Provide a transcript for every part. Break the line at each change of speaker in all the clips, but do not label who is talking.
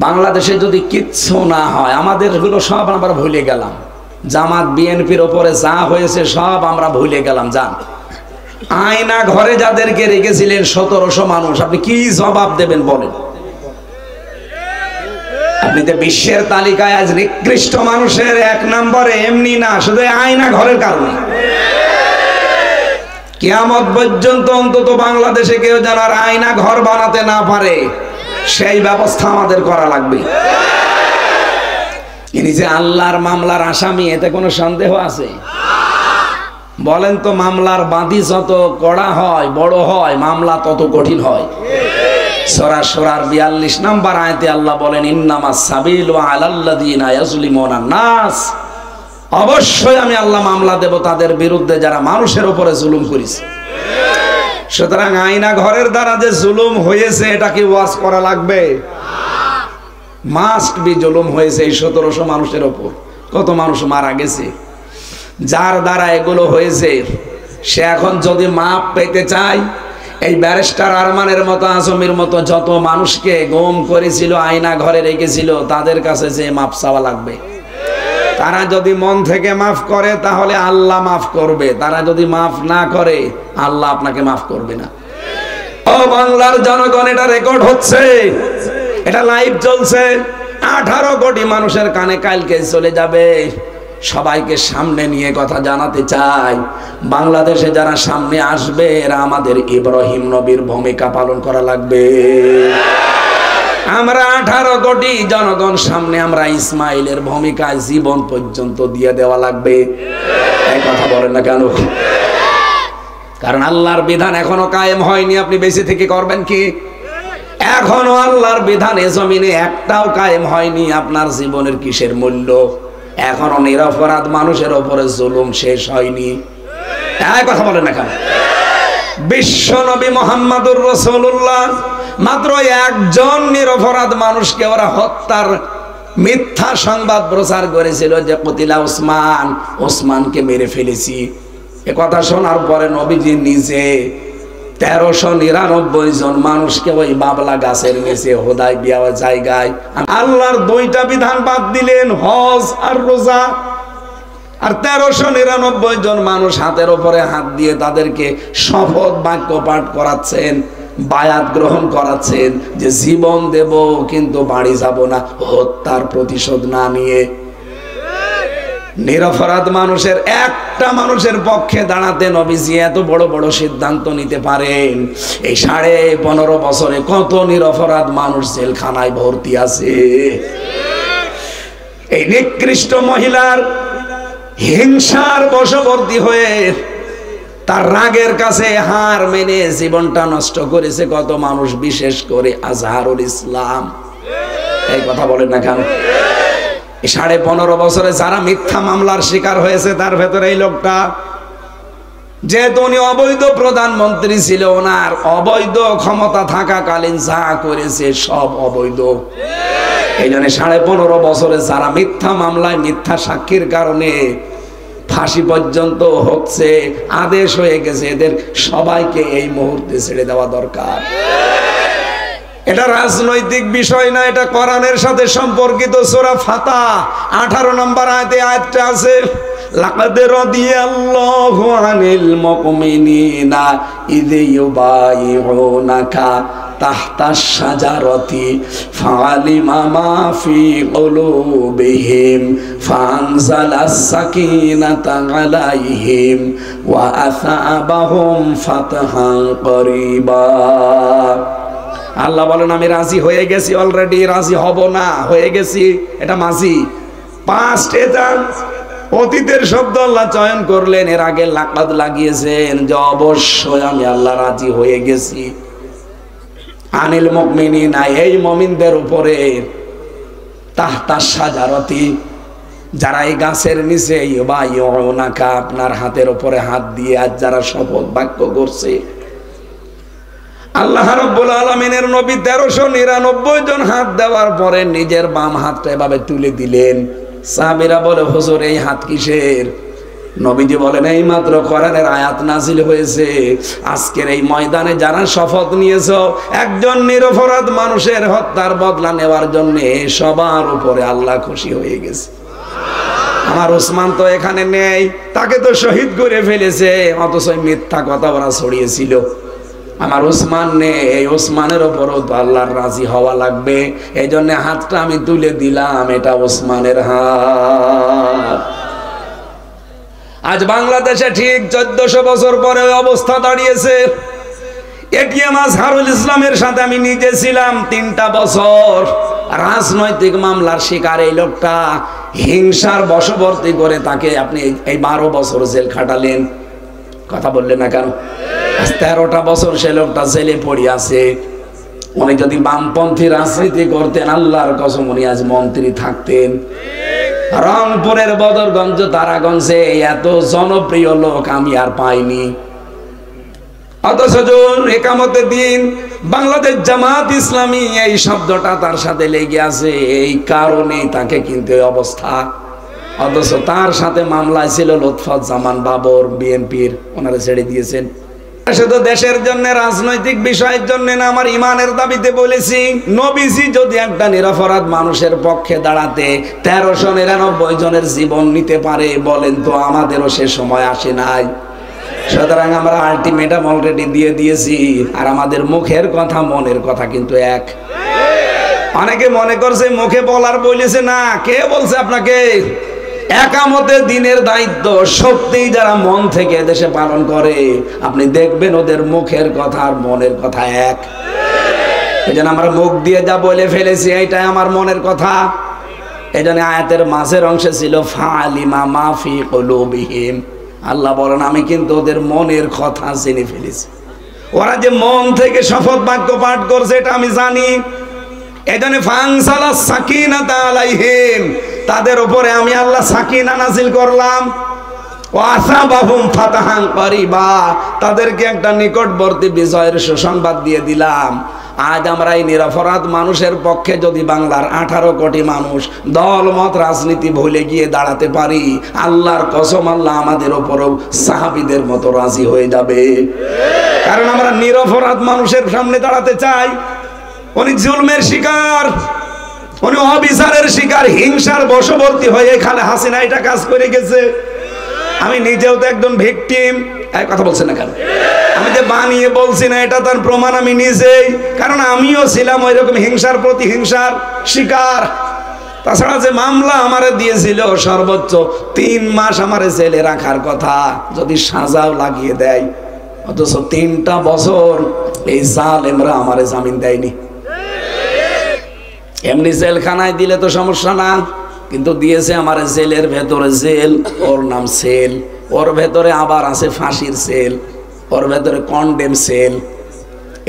বাংলাদেশে যদি কিচ্ছু না হয়, আমাদের গুলো সব আমরা ভুলে গেলাম। জামাত বিএনপির ওপরে যা হয়েছে সব আমরা ভুলে গেলাম। যান, আয়না ঘরে যাদেরকে রেখেছিলেন 1700 মানুষ, আপনি কি জবাব দেবেন বলেন? আপনি তো বিশ্বের তালিকায় আজ নিকৃষ্ট মানুষের 1 নম্বরে, এমনি না, শুধু আয়না ঘরের কারণে। কিয়ামত পর্যন্ত অন্তত বাংলাদেশে কেউ যেন আর আয়না ঘর বানাতে না পারে, সেই ব্যবস্থা আমাদের করা লাগবে। ইনি যে আল্লাহর মামলার আসামি, এতে কোনো সন্দেহ আছে? বলেন তো, মামলার বাদী যত কড়া হয়, বড় হয়, মামলা তত কঠিন হয়। সূরা সূরার 42 নম্বর আয়াতে আল্লাহ বলেন, ইন্নামাস সাবিলু আলাল্লাযিনা ইয়াজলিমুনা নাস, অবশ্যই আমি আল্লাহ মামলা দেব তাদের বিরুদ্ধে যারা মানুষের উপরে জুলুম করেছে। সুতরাং আয়না ঘরের দ্বারা যে জুলুম হয়েছে, এটা কি ওয়াজ করা লাগবে? মাস্ট বি জুলুম হয়েছে এই 1700 মানুষের উপর। কত মানুষ মারা গেছে যার দ্বারা এগুলো হয়েছে। সে এখন যদি মাপ পেতে চায়, এই ব্যারিস্টার আরমানের মতো, আজমির মতো যত মানুষকে গুম করেছিল, আয়না ঘরে রেখেছিল, তাদের কাছে যে মাপ চাওয়া লাগবে। তারা যদি মন থেকে মাফ করে তাহলে আল্লাহ মাফ করবে, তারা যদি মাফ না করে আল্লাহ আপনাকে মাফ করবে না। ও বাংলার জনগণ, এটা রেকর্ড হচ্ছে, এটা লাইভ চলছে, 18 কোটি মানুষের কানে কালকে চলে যাবে। সবাইকে সামনে নিয়ে কথা জানাতে চাই, বাংলাদেশে যারা সামনে আসবে এরা আমাদের ইব্রাহিম নবীর ভূমিকা পালন করা লাগবে। আমরা 18 কোটি জনগণ সামনে আমরা ইসমাইলের ভূমিকায় জীবন পর্যন্ত দিয়ে দেওয়া লাগবে। এই কথা বলেন না কেন? কারণ আল্লাহর বিধান এখনো কায়েম হয়নি, আপনি বেঁচে থেকে করবেন কি? এখনো আল্লাহর বিধান এ জমিনে একটাও কায়েম হয়নি, আপনার জীবনের কিসের মূল্য? এখনো নিরপরাধ মানুষের উপরে জুলুম শেষ হয়নি। এই কথা বলেন না কেন? বিশ্ব নবী মুহাম্মদুর রাসূলুল্লাহ মাত্র একজন নিরপরাধ মানুষকে ওরা হত্যার মিথ্যা সংবাদ প্রচার করেছিল যে কতিলা ওসমান, ওসমানকে মেরে ফেলেছি। এ কথা শোনার পরে নবীজি নিজে 1399 জন মানুষকে ওই বাবলা গাছের নিচে হুদায়বিয়া জায়গায় আল্লাহর 2টা বিধান বাদ দিলেন, হজ আর রোজা। আর 1399 জন মানুষ হাতের উপরে হাত দিয়ে তাদেরকে শপথ বাক্য পাঠ করাচ্ছেন, বায়াত গ্রহণ করাচ্ছেন যে জীবন দেব কিন্তু বাড়ি যাব না, হত্যার প্রতিশোধ না নিয়ে। নিরপরাধ মানুষের একটা মানুষের পক্ষে দাঁড়াতে নবীজি এত বড় বড় সিদ্ধান্ত নিতে পারেন। এই 15.5 বছরে কত নিরপরাধ মানুষ জেলখানায় ভর্তি আছে। এই নিকৃষ্ট মহিলার হিংসার বশবর্তী হয়ে তার রাগের কাছে হার মেনে জীবনটা নষ্ট করেছে কত মানুষ, বিশেষ করে আজহারুল ইসলাম। এই কথা বলেন না কেন? 15.5 বছরে যারা মিথ্যা মামলার শিকার হয়েছে তার ভেতরে এই লোকটা, যেহেতু উনি অবৈধ প্রধানমন্ত্রী ছিল, ওনার অবৈধ ক্ষমতা থাকাকালীন যা করেছে সব অবৈধ। এই জন্য 15.5 বছরে যারা মিথ্যা মামলায় মিথ্যা সাক্ষীর কারণে ফাঁসি পর্যন্ত হচ্ছে, আদেশ হয়ে গেছে, এদের সবাইকে এই মুহূর্তে ছেড়ে দেওয়া দরকার। এটা রাজনৈতিক বিষয় না, এটা কোরআনের সাথে সম্পর্কিত। সূরা ফাতিহা 18 নম্বর আয়াতে আয়াতটা আছে, লাকাদ রাদিয়াল্লাহু আনিল মুমিনিনা ইয ইউবাইউনাকা তাহতাশ শাজারাতি ফাআলিমা মা ফি কুলুবিহিম ফাআনজালাস সাকিনাতা আলাইহিম ওয়া আসাবাহুম ফাতহান করিবা। আল্লাহ বলেন, আমি রাজি হয়ে গেছি, অলরেডি রাজি হব না, হয়ে গেছি। এটা মাঝি পাস্ট, এটা অতীতের শব্দ আল্লাহ চয়ন করলেন, এর আগে লাকাদ লাগিয়েছেন যে অবশ্যই আমি আল্লাহ রাজি হয়ে গেছি। আনিল মুমিনিনা, এই মুমিনদের উপরে, তাহতাশ শাজারাতি, যারা এই গাছের নিচে, ইউবাইউনাকা, আপনার হাতের উপরে হাত দিয়ে আজ যারা শপথ বাক্য করছে। আল্লাহ রাব্বুল আলামিনের নবী 1399 জন হাত দেওয়ার পরে নিজের বাম হাতটা এভাবে তুলে দিলেন। সাহাবীরা বলে, হুজুর এই হাত কিসের? নবীজি বলেন এই মাত্র কোরআনের আয়াত নাযিল হয়েছে, আজকের এই ময়দানে যারা শপথ নিয়েছো একজন নিরপরাধ মানুষের হত্যার বদলা নেওয়ার জন্য সবার উপরে আল্লাহ খুশি হয়ে গেছে। আমার ওসমান তো এখানে নেই, তাকে তো শহীদ করে ফেলেছে, অথচ মিথ্যা কথা ওরা ছড়িয়েছিল। আমার ওসমান নেই, এই ওসমানের ওপরও তো আল্লাহর রাজি হওয়া লাগবে। এই জন্য হাতটা আমি তুলে দিলাম, এটা ওসমানের হাত। আজ বাংলাদেশে ঠিক 1400 বছর পরে অবস্থা দাঁড়িয়েছে। এটিএম আজহারুল ইসলামের সাথে আমি নিজে ছিলাম 3টা বছর। রাজনৈতিক মামলার শিকার এই লোকটা, হিংসার বশবর্তী করে তাকে আপনি এই 12 বছর জেল খাটালেন। কথা বললেন না কেন? 13টা বছর সে লোকটা জেলে পড়ে আছে। উনি যদি বামপন্থী রাজনীতি করতেন, আল্লাহর কসম উনি আজ মন্ত্রী থাকতেন। রংপুরের বদরগঞ্জ, তারাগঞ্জে এত জনপ্রিয় লোক আমি আর পাইনি। অথচ একামতের দিন বাংলাদেশ জামাত ইসলামী এই শব্দটা তার সাথে লেগে আছে, এই কারণে তাকে কিন্তু এই অবস্থা। অথচ তার সাথে মামলায় ছিল লুৎফুজ্জামান বাবর, বিএনপির, ওনারা ছেড়ে দিয়েছেন। শুধু দেশের জন্য, রাজনৈতিক বিষয়ের জন্য না, আমার ইমানের দাবিতে বলেছি, নবীজি যদি একটা নিরপরাধ মানুষের পক্ষে দাঁড়াতে 1399 জনের জীবন নিতে পারে, বলেন তো আমাদেরও সে সময় আসে নাই। সুতরাং আমরা আলটিমেটাম অলরেডি দিয়ে দিয়েছি, আর আমাদের মুখের কথা মনের কথা কিন্তু এক। অনেকে মনে করছে মুখে বলার বলেছে, না, কে বলছে আপনাকে? একামতের দিনের দায়িত্ব সত্যিই যারা মন থেকে দেশে পালন করে, আপনি দেখবেন ওদের মুখের কথা আর মনের কথা এক। এই জন্য আমরা মুখ দিয়ে যা বলে ফেলেছি, এইটাই আমার মনের কথা। এই জন্য আয়াতের মাঝের অংশে ছিল ফালিমা মাফি কুলুবিহিম, আল্লাহ বলেন আমি কিন্তু ওদের মনের কথা জেনে ফেলেছি। ওরা যে মন থেকে শপথ বাক্য পাঠ করছে এটা আমি জানি। এই জন্য ফানসালাস সাকিনাতা আলাইহিম, তাদের উপরে আমি আল্লাহ সাকিনা নাযিল করলাম। ওয়াসাবাহুম ফাতাহান করিবা, তাদেরকে একটা নিকটবর্তী বিজয়ের সুসংবাদ দিয়ে দিলাম। আজ আমরা এই নিরপরাধ মানুষের পক্ষে যদি বাংলার 18 কোটি মানুষ দলমত রাজনীতি ভুলে গিয়ে দাঁড়াতে পারি, আল্লাহর কসম আল্লাহ আমাদের উপরও সাহাবীদের মতো রাজি হয়ে যাবে। কারণ আমরা নিরপরাধ মানুষের সামনে দাঁড়াতে চাই। উনি জুলমের শিকার, উনি অবিচারের শিকার, হিংসার বশবর্তী হয়ে এখানে হাসিনা এটা কাজ করে গেছে। আমি নিজেও তো একজন ভিকটিম। এই কথা বলছেন না কেন? আমি যে বানিয়ে বলছি না, এটা তার প্রমাণ আমি নিজেই। কারণ আমিও ছিলাম ওই রকম হিংসার প্রতিহিংসার শিকার। তাছাড়া যে মামলা আমারে দিয়েছিল, সর্বোচ্চ 3 মাস আমারে জেলে রাখার কথা, যদি সাজাও লাগিয়ে দেয়, অথচ 3টা বছর এই জালেমরা আমারে জামিন দেয়নি। এমনি জেলখানায় দিলে তো সমস্যা না, কিন্তু দিয়েছে আমার জেলের ভেতরে জেল, ওর নাম সেল, ওর ভেতরে আবার আছে ফাঁসির সেল, ওর ভেতরে কন্ডেম সেল,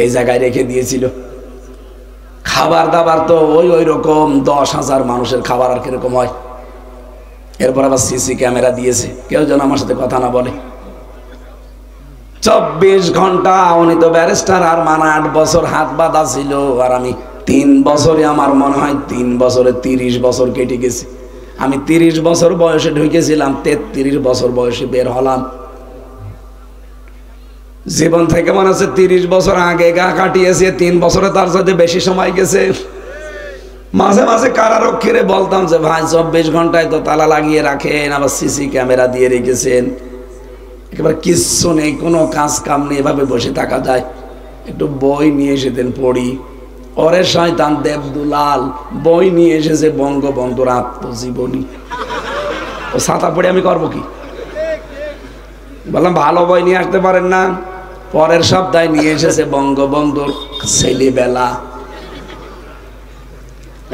এই জায়গায় রেখে দিয়েছিল। খাবার দাবার তো ওই রকম 10,000 মানুষের খাবার আর কিরকম হয়। এরপর আবার সিসি ক্যামেরা দিয়েছে, কেউ যেন আমার সাথে কথা না বলে। 24 ঘন্টা। উনি তো ব্যারিস্টার, আর 8 বছর হাত বাঁধা ছিল, আর আমি 3 বছরে, আমার মনে হয় 3 বছরে 30 বছর কেটে গেছে। আমি 30 বছর বয়সে ঢুকেছিলাম, 33 বছর বয়সে বের হলাম। জীবন থেকে মনে হচ্ছে 30 বছর আগে গা কাটিয়েছে, 3 বছরে তার সাথে বেশি সময় গেছে। মাঝে মাঝে কারারক্ষীরে বলতাম যে ভাই 24 ঘন্টায় তো তালা লাগিয়ে রাখেন, আবার সিসি ক্যামেরা দিয়ে রেখেছেন, একেবারে কিচ্ছু নেই, কোনো কাজ কাম নেই, এভাবে বসে থাকা যায়? একটু বই নিয়ে এসেছেন পড়ি। ওরে শয়তান দেবদুলাল বই নিয়ে এসেছে বঙ্গবন্ধুর আত্মজীবনী, ও ছাতা পড়ে আমি করবো কি? বললাম ভালো বই নিয়ে আসতে পারেন না? পরের সপ্তাহে নিয়ে এসেছে বঙ্গবন্ধুর ছেলেবেলা।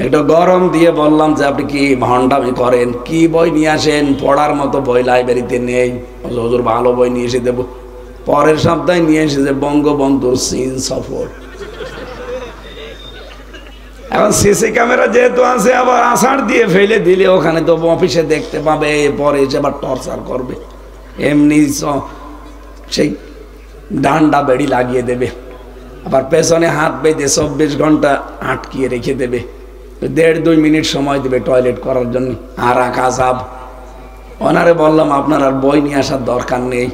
একটু গরম দিয়ে বললাম যে আপনি কি ভণ্ডামি করেন, কি বই নিয়ে আসেন? পড়ার মতো বই লাইব্রেরিতে নেই। হুজুর ভালো বই নিয়ে এসে দেবো। পরের সপ্তাহে নিয়ে এসেছে বঙ্গবন্ধুর চীন সফর। এখন সিসি ক্যামেরা যেহেতু আছে, আবার আষাঢ় দিয়ে ফেলে দিলে ওখানে তো অফিসে দেখতে পাবে, পরে এসে আবার টর্চার করবে। এমনি সেই ডান্ডা বেড়ি লাগিয়ে দেবে, আবার পেছনে হাত বেঁধে 24 ঘন্টা আটকিয়ে রেখে দেবে, 1.5-2 মিনিট সময় দেবে টয়লেট করার জন্য। আর আকাশাব ওনারে বললাম আপনার আর বই নিয়ে আসার দরকার নেই,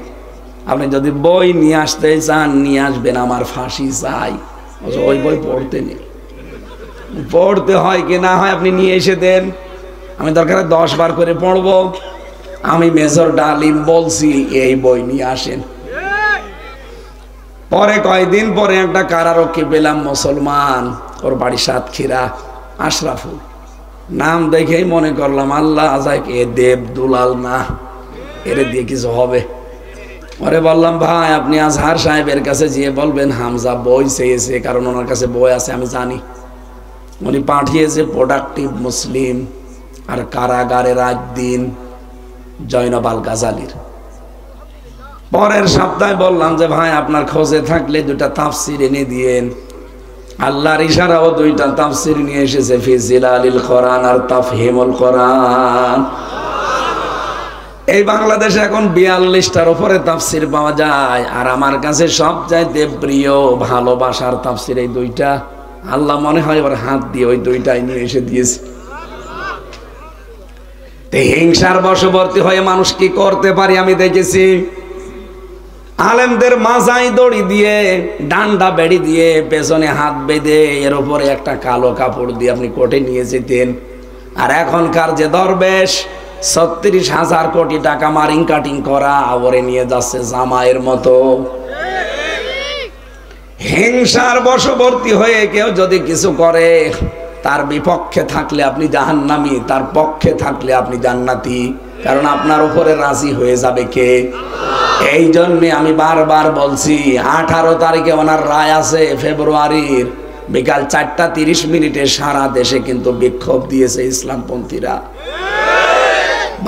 আপনি যদি বই নিয়ে আসতে চান নিয়ে আসবেন, আমার ফাঁসি চাই। ওই বই পড়তে নেই, পড়তে হয় কি না হয় আপনি নিয়ে এসে দেন, আমি দরকার 10 বার করে পড়বো। আমি মেজর ডালিম বলছি এই বই নিয়ে আসেন। পরে কয়েকদিন পরে একটা কারারক্ষী পেলাম, মুসলমান, ওর বাড়ি সাতক্ষীরা, আশরাফুল নাম দেখেই মনে করলাম আল্লাহ আজাক এ দেব দুলাল না, এর দিয়ে কিছু হবে। পরে বললাম ভাই আপনি আজহার সাহেবের কাছে গিয়ে বলবেন হামজা বই চেয়েছে, কারণ ওনার কাছে বই আছে আমি জানি। উনি পাঠিয়েছে প্রোডাক্টিভ মুসলিম আর কারাগারে রাত দিন জয়নব আল গাজালির। পরের সপ্তাহে বললাম যে ভাই আপনার খোঁজে থাকলে 2টা তাফসির এনে দিয়েন। আল্লাহর ইশারাও 2টা তাফসির নিয়ে এসেছে, ফি জিলালিল কোরআন আর তাফহিমুল কোরআন। এই বাংলাদেশে এখন 42টার উপরে তাফসির পাওয়া যায়, আর আমার কাছে সবচাইতে প্রিয় ভালোবাসার তাফসির এই 2টা। আল্লাহ মনে হয় এবার হাত দিয়ে ওই 2টাই নিয়ে এসে দিয়েছে। হিংসার বশবর্তী হয়ে মানুষ কি করতে পারে আমি দেখেছি। আলেমদের মাজায় দড়ি দিয়ে, ডান্ডা বেড়ি দিয়ে, পেছনে হাত বেঁধে, এর উপরে একটা কালো কাপড় দিয়ে আপনি কোর্টে নিয়ে যেতেন। আর এখনকার যে দরবেশ 36,000 কোটি টাকা মারিং কাটিং করা ওরে নিয়ে যাচ্ছে জামাইয়ের মতো। হিংসার বশবর্তী হয়ে কেউ যদি কিছু করে, তার বিপক্ষে থাকলে আপনি জাহান্নামী, তার পক্ষে থাকলে আপনি জান্নাতি, কারণ আপনার উপরে রাজি হয়ে যাবে কে? এই জন্যে আমি বারবার বলছি 18 তারিখে ওনার রায় আছে ফেব্রুয়ারির, বিকাল 4:30 সারা দেশে কিন্তু বিক্ষোভ দিয়েছে ইসলামপন্থীরা।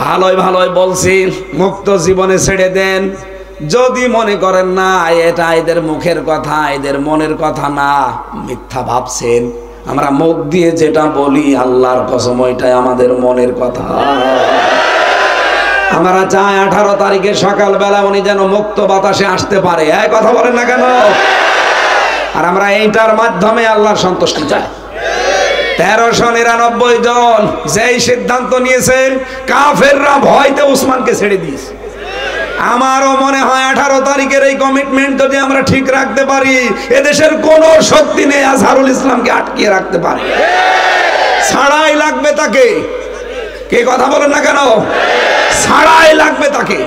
ভালোই ভালোই বলছি মুক্ত জীবনে ছেড়ে দেন। যদি মনে করেন না এটা এদের মুখের কথা, এদের মনের কথা না, মিথ্যা ভাবছেন। আমরা মুখ দিয়ে যেটা বলি আল্লাহর কসম ওইটাই আমাদের মনের কথা। আমরা চাই 18 তারিখে সকালবেলা উনি যেন মুক্ত বাতাসে আসতে পারে। এই কথা বলেন না কেন? আর আমরা এইটার মাধ্যমে আল্লাহর সন্তুষ্টি চাই। 1399 জন যেই সিদ্ধান্ত নিয়েছে, কাফেররা ভয়তে উসমানকে ছেড়ে দিয়েছে। আমারও মনে হয় 18 তারিখের এই কমিটমেন্ট যদি আমরা ঠিক রাখতে পারি, এদেশের কোন শক্তি নেই আজহারুল ইসলামকে আটকিয়ে রাখতে পারে। ছাড়াই লাগবে তাকে। কে কথা বলেন না কেন? ছাড়াই লাগবে তাকে।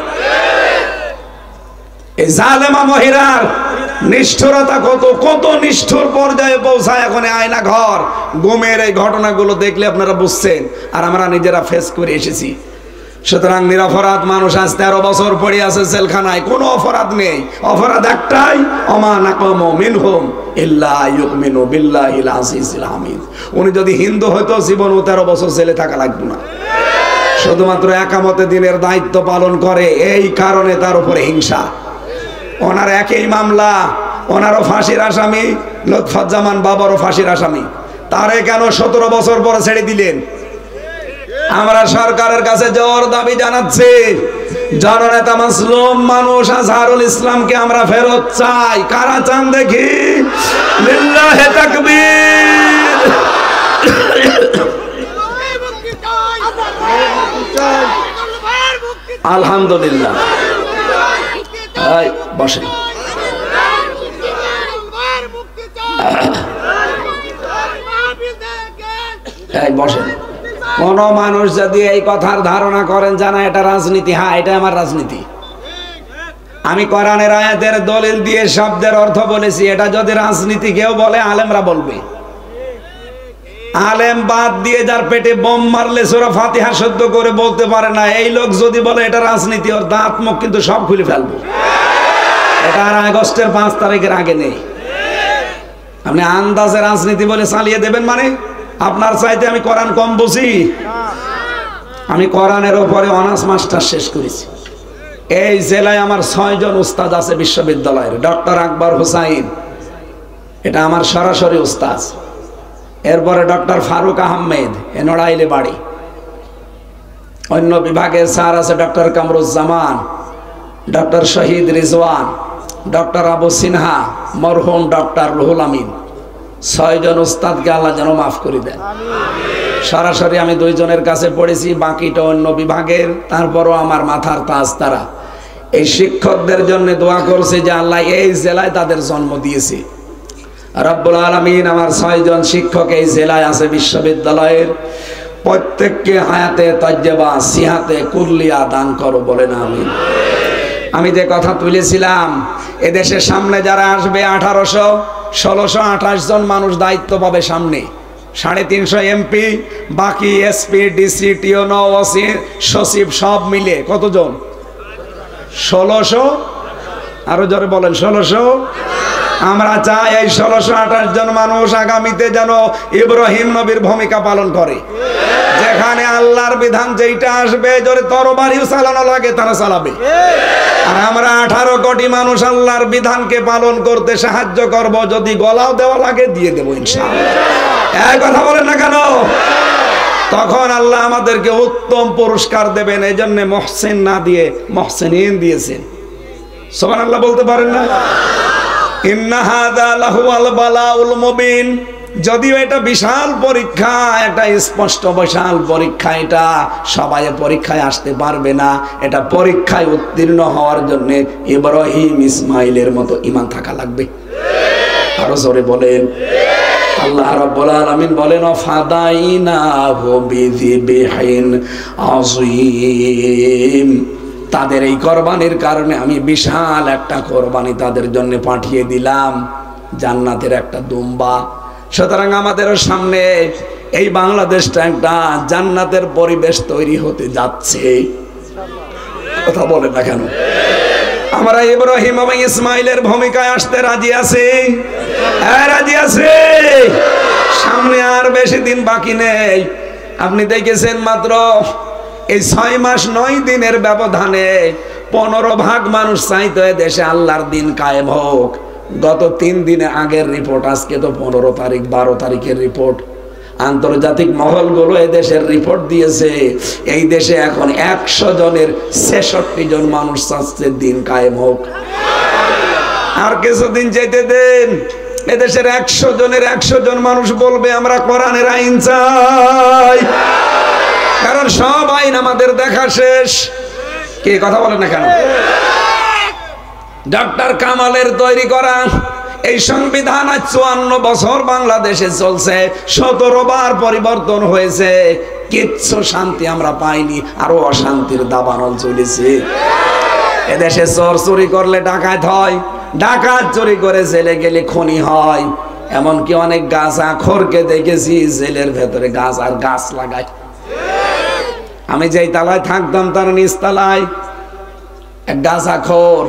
এই জালেমা মহিলার নিষ্ঠুরতা কত কত নিষ্ঠুর পর্যায়ে পৌঁছায়। এখন আয়না ঘর গুমের এই ঘটনাগুলো দেখলে আপনারা বুঝছেন, আর আমরা নিজেরা ফেস করে এসেছি। সুতরাং নিরপরাধ মানুষ আজ 13 বছর পড়ে আছে জেলখানায়, কোনো অপরাধ নেই। অপরাধ একটাই, ওমা নাকামু মিনহুম ইল্লা ইউমিনু বিল্লাহিল আজিজিল হামিদ। উনি যদি হিন্দু হইতো জীবনও 13 বছর জেলে থাকা লাগতো না। শুধুমাত্র একামতে দিনের দায়িত্ব পালন করে, এই কারণে তার উপরে হিংসা। ওনার একই মামলা, ওনারও ফাঁসির আসামি, লুৎফুজ্জামান বাবারও ফাঁসির আসামি। তারে কেন 17 বছর পরে ছেড়ে দিলেন? আমরা সরকারের কাছে জোর দাবি জানাচ্ছি, জননেতা মাসলুম মানুষ আজহারুল ইসলামকে আমরা ফেরত চাই। কারা চান দেখি? লিল্লাহি তাকবীর। আলহামদুলিল্লাহ। বসেন। বসেন। কোন মানুষ যদি এই কথার ধারণা করেন জানা এটা রাজনীতি, হ্যাঁ এটা আমার রাজনীতি। আমি কোরআনের আয়াতের দলিল দিয়ে শব্দের অর্থ বলেছি। এটা যদি রাজনীতি কেউ বলে, আলেমরা বলবে। আলেম বাদ দিয়ে যার পেটে বোম মারলে সূরা ফাতিহা শুদ্ধ করে বলতে পারে না, এই লোক যদি বলে এটা রাজনীতি, ওর দাঁত মুখ কিন্তু সব খুলে ফেলবো। এটা আর আগস্টের 5 তারিখের আগে নেই। আপনি আন্দাজে রাজনীতি বলে চালিয়ে দেবেন মানে? আপনার চাইতে আমি কোরআন কম বুঝি? আমি কোরআনের উপরে অনার্স মাস্টার শেষ করেছি। এই জেলায় আমার 6 জন উস্তাদ আছে বিশ্ববিদ্যালয়ের। ডক্টর আকবর হুসাইন, এটা আমার সরাসরি উস্তাদ। এরপরে ডক্টর ফারুক আহমেদ, এ নড়াইলে বাড়ি। অন্য বিভাগের স্যার আছে ডক্টর কামরুজ্জামান, ডক্টর শহীদ রিজওয়ান, ডক্টর আবু সিনহা, মরহুম ডক্টর রুহুল আমিন। 6 জন উস্তাদকে আল্লাহ যেন মাফ করে দেন। সরাসরি আমি দুইজনের কাছে পড়েছি, বাকিটা অন্য বিভাগের, তারপরও আমার মাথার তাজ তারা। এই শিক্ষকদের জন্য দোয়া করছে যে আল্লাহ এই জেলায় তাদের জন্ম দিয়েছে। রব্বুল আলামিন আমার 6 জন শিক্ষক এই জেলায় আছে বিশ্ববিদ্যালয়ের, প্রত্যেককে হায়াতে তাজ্জেবা সিহাতে কুল্লিয়া দান করো, বলেন আমিন। আমি যে কথা তুলেছিলাম, এদেশের সামনে যারা আসবে 1628 জন মানুষ দায়িত্ব পাবে সামনে, 350 এমপি, বাকি এসপি, ডিসি, টিওনো, ওসি, সচিব সব মিলে কতজন? 1600, আরো জোরে বলেন 1600। আমরা চাই এই 1628 জন মানুষ আগামীতে যেন ইব্রাহিম নবীর ভূমিকা পালন করে, যেখানে আল্লাহর বিধান যেইটা আসবে, জোরে তরবারিও চালানো লাগে তারা চালাবে। আর আমরা 18 কোটি মানুষ আল্লাহর বিধানকে পালন করতে সাহায্য করব, যদি গলাও দেওয়া লাগে দিয়ে দেবো ইনশাআল্লাহ। এই কথা বলেন না কেন? তখন আল্লাহ আমাদেরকে উত্তম পুরস্কার দেবেন। এই জন্য মহসিন না দিয়ে মহসিনিন দিয়েছেন। সুবহানাল্লাহ বলতে পারেন না? ইন্না হাযা লাহুল বালাউল মুবিন। যদিও এটা বিশাল পরীক্ষা, একটা স্পষ্ট বিশাল পরীক্ষা, এটা সবাই পরীক্ষায় আসতে পারবে না। এটা পরীক্ষায় উত্তীর্ণ হওয়ার জন্য ইব্রাহিম ইসমাইলের মতো ঈমান থাকা লাগবে। আরো জোরে বলেন। আল্লাহ রাব্বুল আলামিন বলেন ফাদাইনাহু বিযিবহিন আযীম। তাদের এই কোরবানির কারণে আমি বিশাল একটা কোরবানি তাদের জন্য পাঠিয়ে দিলাম, জান্নাতের একটা দুম্বা। সুতরাং আমাদেরও সামনে এই বাংলাদেশটা একটা জান্নাতের পরিবেশ তৈরি হতে যাচ্ছে। কথা বলে না কেন? আমরা ইব্রাহিম এবং ইসমাইলের ভূমিকায় আসতে রাজি আছি? হ্যাঁ, রাজি আছি। সামনে আর বেশি দিন বাকি নেই। আপনি দেখেছেন মাত্র এই 6 মাস 9 দিনের ব্যবধানে 15 ভাগ মানুষ চাইতো দেশে আল্লাহর দিন কায়েম হোক। গত 3 দিনে আগের রিপোর্ট, আজকে তো 15 তারিখ, 12 তারিখের রিপোর্ট। আন্তর্জাতিক মহলগুলো এদেশের রিপোর্ট দিয়েছে, এই দেশে এখন 100 জনের 66 জন মানুষ চাচ্ছে দিন কায়েম হোক। আর কিছুদিন যেতে দেন, এদেশের 100 জনের 100 জন মানুষ বলবে আমরা কোরআনের আইন চাই। কারণ সব আইন আমাদের দেখা শেষ। কে কথা বলেন না কেন? ডক্টর কামালের তৈরি করা এই সংবিধান আজ 54 বছর বাংলাদেশে চলছে, 17 বার পরিবর্তন হয়েছে, কিচ্ছু শান্তি আমরা পাইনি, আরো অশান্তির দাবানল চলেছে। এদেশে চোর চুরি করলে ডাকাত হয়, ডাকাত চুরি করে জেলে গেলে খনি হয়। এমনকি অনেক গাঁজাখোরকে দেখেছি জেলের ভেতরে গাঁজার গাছ লাগায়। আমি যেই তালায় থাকতাম তার নিচ তালায় এক গাঁজাখোর,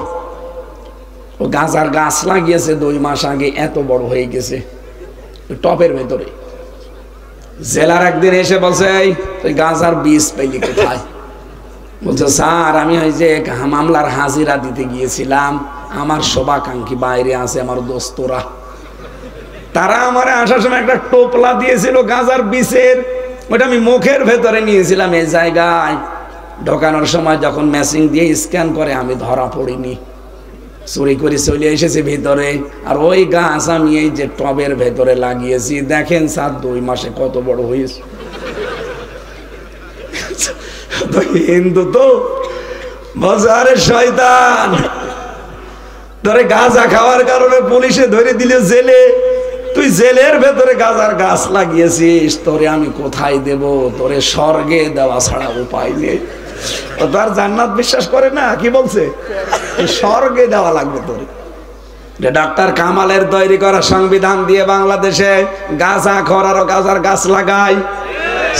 ও গাঁজার গাছ লাগিয়েছে 2 মাস আগে, এত বড় হয়ে গেছে টপের ভেতরে। জেলার একদিন এসে বলছে তুই গাঁজার বীজ পেলি কোথায়? বলছে স্যার আমি ওই যে মামলার হাজিরা দিতে গিয়েছিলাম, আমার শোভাকাঙ্ক্ষী বাইরে আছে, আমার দোস্তরা, তারা আমার আসার সময় একটা টোপলা দিয়েছিল গাঁজার বীজের, ওটা আমি মুখের ভেতরে নিয়েছিলাম। এই জায়গায় ঢোকানোর সময় যখন মেশিং দিয়ে স্ক্যান করে আমি ধরা পড়িনি, চুরি করে চলে এসেছে ভিতরে। আর ওই গাছ আমি এই যে টবের ভেতরে লাগিয়েছি, দেখেন স্যার 2 মাসে কত বড় হয়েছে। হিন্দু তো বাজারে শয়তান, ধরে গাঁজা খাওয়ার কারণে পুলিশে ধরে দিলে জেলে, তুই জেলের ভেতরে গাঁজার গাছ লাগিয়েছিস, তোরে আমি কোথায় দেব? তোরে স্বর্গে দেওয়া ছাড়া উপায় নেই। ও তো আর জান্নাত বিশ্বাস করে না, কি বলছে? স্বর্গে দেওয়া লাগবে তোরে। ডাক্তার কামালের তৈরি করা সংবিধান দিয়ে বাংলাদেশে গাঁজাখোর আরো গাঁজার গাছ লাগায়।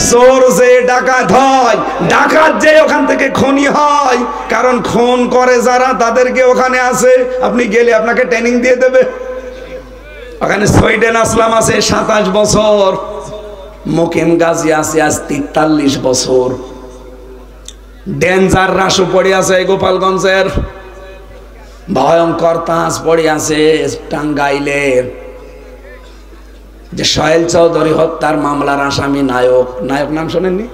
চোর যে ডাকাত হয়, ডাকাত যে ওখান থেকে খনি হয়, কারণ খুন করে যারা তাদেরকে ওখানে আছে, আপনি গেলে আপনাকে ট্রেনিং দিয়ে দেবে। ওখানে সুইডেন আসলাম আছে 27 বছর, মুকিম গাজী আছে আজ 43 বছর, ডেঞ্জার রাসু পড়ে আছে গোপালগঞ্জের, ভয়ঙ্কর তাজ পড়ে আছে টাঙ্গাইলে, যে সোহেল চৌধুরী হত্যার মামলার আসামি নায়ক নাম শোনেননি?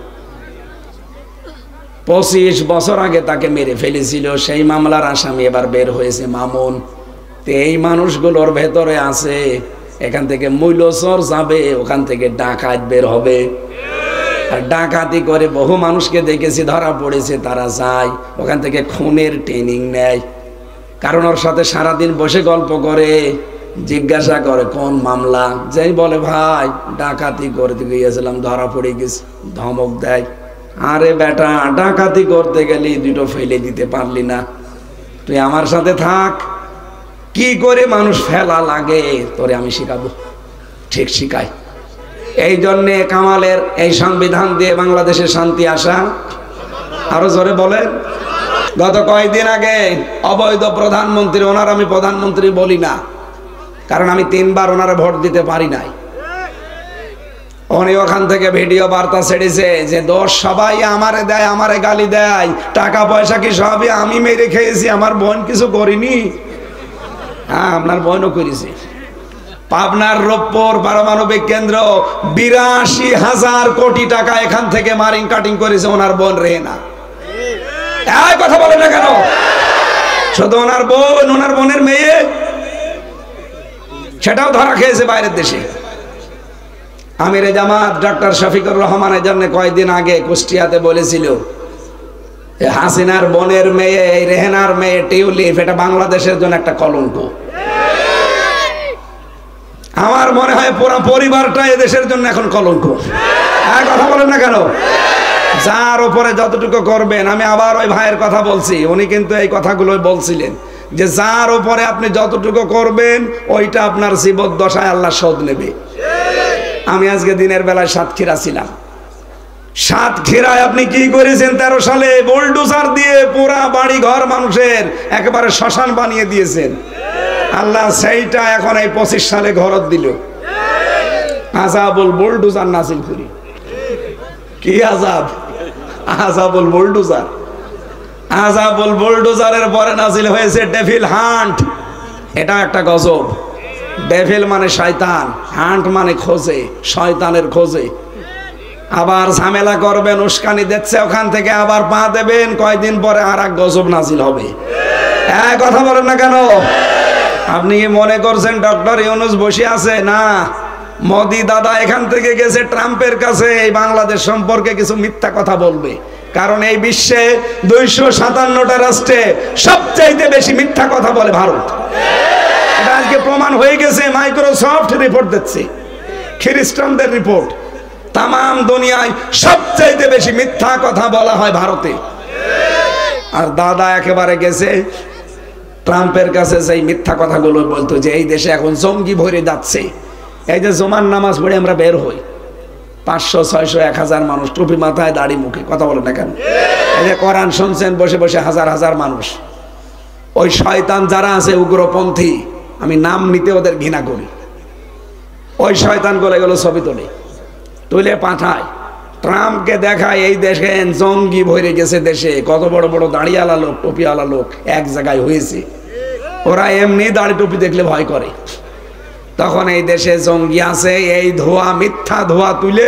25 বছর আগে তাকে মেরে ফেলেছিল, সেই মামলার আসামি এবার বের হয়েছে মামুন। এই মানুষগুলোর ভেতরে আছে, এখান থেকে মূল্যচর যাবে, ওখান থেকে ডাকাত বের হবে। আর ডাকাতি করে বহু মানুষকে দেখেছি, ধরা পড়েছে, তারা যায় ওখান থেকে খুনের ট্রেনিং নেয়। কারণ ওর সাথে সারাদিন বসে গল্প করে, জিজ্ঞাসা করে কোন মামলা, যেই বলে ভাই ডাকাতি করতে গিয়েছিলাম ধরা পড়ে গেছি, ধমক দেয়, আরে বেটা ডাকাতি করতে গেলি দুটো ফেলে দিতে পারলি না, তুই আমার সাথে থাক, কি করে মানুষ ফেলা লাগে তোরে আমি শিখাবো। ঠিক শিখাই। এই জন্যে কামালের এই সংবিধান দিয়ে বাংলাদেশে শান্তি আসা। আরো জোরে বলেন। গত কয়েকদিন আগে অবৈধ প্রধানমন্ত্রী, ওনার আমি প্রধানমন্ত্রী বলি না, কারণ আমি 3 বার ওনারা ভোট দিতে পারি নাই। উনি ওখান থেকে ভিডিও বার্তা ছেড়েছে যে দোষ সবাই আমারে দেয়, আমারে গালি দেয়, টাকা পয়সা কি সবই আমি মেরে খেয়েছি, আমার বোন কিছু করিনি। হ্যাঁ, আপনার বোনও করেছে। পাবনার রূপপুর পারমাণবিক কেন্দ্র 82,000 কোটি টাকা এখান থেকে মারিং কাটিং করেছে ওনার বোন রেহেনা। এই কথা বলে না কেন? শুধু ওনার বোন, ওনার বোনের মেয়ে, সেটাও ধরা খেয়েছে বাইরের দেশে। আমিরে জামাত ডক্টর শফিকুর রহমানের জন্য কয়েকদিন আগে কুষ্টিয়াতে বলেছিল হাসিনার বোনের মেয়ে, এই রেহেনার মেয়ে টিউলিপ, এটা বাংলাদেশের জন্য একটা কলঙ্ক। আমার মনে হয় পুরো পরিবারটা এদেশের জন্য এখন কলঙ্ক। হ্যাঁ, কথা বলেন না কেন? যার উপরে যতটুকু করবেন, আমি আবার ওই ভাইয়ের কথা বলছি, উনি কিন্তু এই কথাগুলোই বলছিলেন যে যার উপরে আপনি যতটুকু করবেন ওইটা আপনার জীবদ্দশায় আল্লাহ শোধ নেবে। আমি আজকে দিনের বেলায় সাতক্ষীরা ছিলাম। সাতক্ষীরায় আপনি কি করেছেন 13 সালে? বুলডোজার দিয়ে পুরা বাড়ি ঘর মানুষের একেবারে শ্মশান বানিয়ে দিয়েছেন। আল্লাহ সেইটা এখন এই 25 সালে ঘরত দিল। আযাবুল বুলডোজার নাজিল করি। কি আযাব? আযাবুল বুলডোজার। আযাবুল বুলডোজারের পরে নাজিল হয়েছে ডেভিল হান্ট। এটা একটা গজব। ডেভিল মানে শয়তান, হান্ট মানে খোঁজে, শয়তানের খোঁজে। আবার ঝামেলা করবেন, উস্কানি দিচ্ছে, ওখান থেকে আবার পা দেবেন, কয়দিন পরে আর এক গজব নাজিল হবে। এক কথা বলেন না কেন? আপনি কি মনে করছেন ডক্টর ইউনূস বসে আছে? না, মোদি দাদা এখান থেকে গেছে ট্রাম্পের কাছে এই বাংলাদেশ সম্পর্কে কিছু মিথ্যা কথা বলবে। কারণ এই বিশ্বে 257টা রাষ্ট্রে সবচাইতে বেশি মিথ্যা কথা বলে ভারত। এটা আজকে প্রমাণ হয়ে গেছে, মাইক্রোসফট রিপোর্ট দিচ্ছে, খ্রিস্টানদের রিপোর্ট। তাম দুনিয়ায় সবচাইতে বেশি মিথ্যা কথা বলা হয় ভারতে। আর দাদা একেবারে গেছে ট্রাম্পের কাছে সেই মিথ্যা কথাগুলো বলতো যে এই দেশে এখন জঙ্গি ভরে যাচ্ছে। এই যে জুমার নামাজ পড়ে আমরা বের হই, 500, 600, 1000 মানুষ টুপি মাথায়, দাড়ি মুখে, কথা বলে না কেন? এই যে কোরআন শুনছেন বসে বসে হাজার হাজার মানুষ। ওই শয়তান যারা আছে উগ্রপন্থী, আমি নাম নিতে ওদের ঘৃণা করি, ওই শয়তান বলে গেল ছবি তুলে পাঠায়, ট্রাম্পকে দেখায় এই দেশে জঙ্গি ভরে গেছে, দেশে কত বড় বড় দাড়িওয়ালা লোক, টুপিওয়ালা লোক এক জায়গায় হয়েছে। ওরা এমনি দাড়ি টুপি দেখলে ভয় করে। তখন এই দেশে জঙ্গি আছে, এই ধোয়া, মিথ্যা ধোয়া তুলে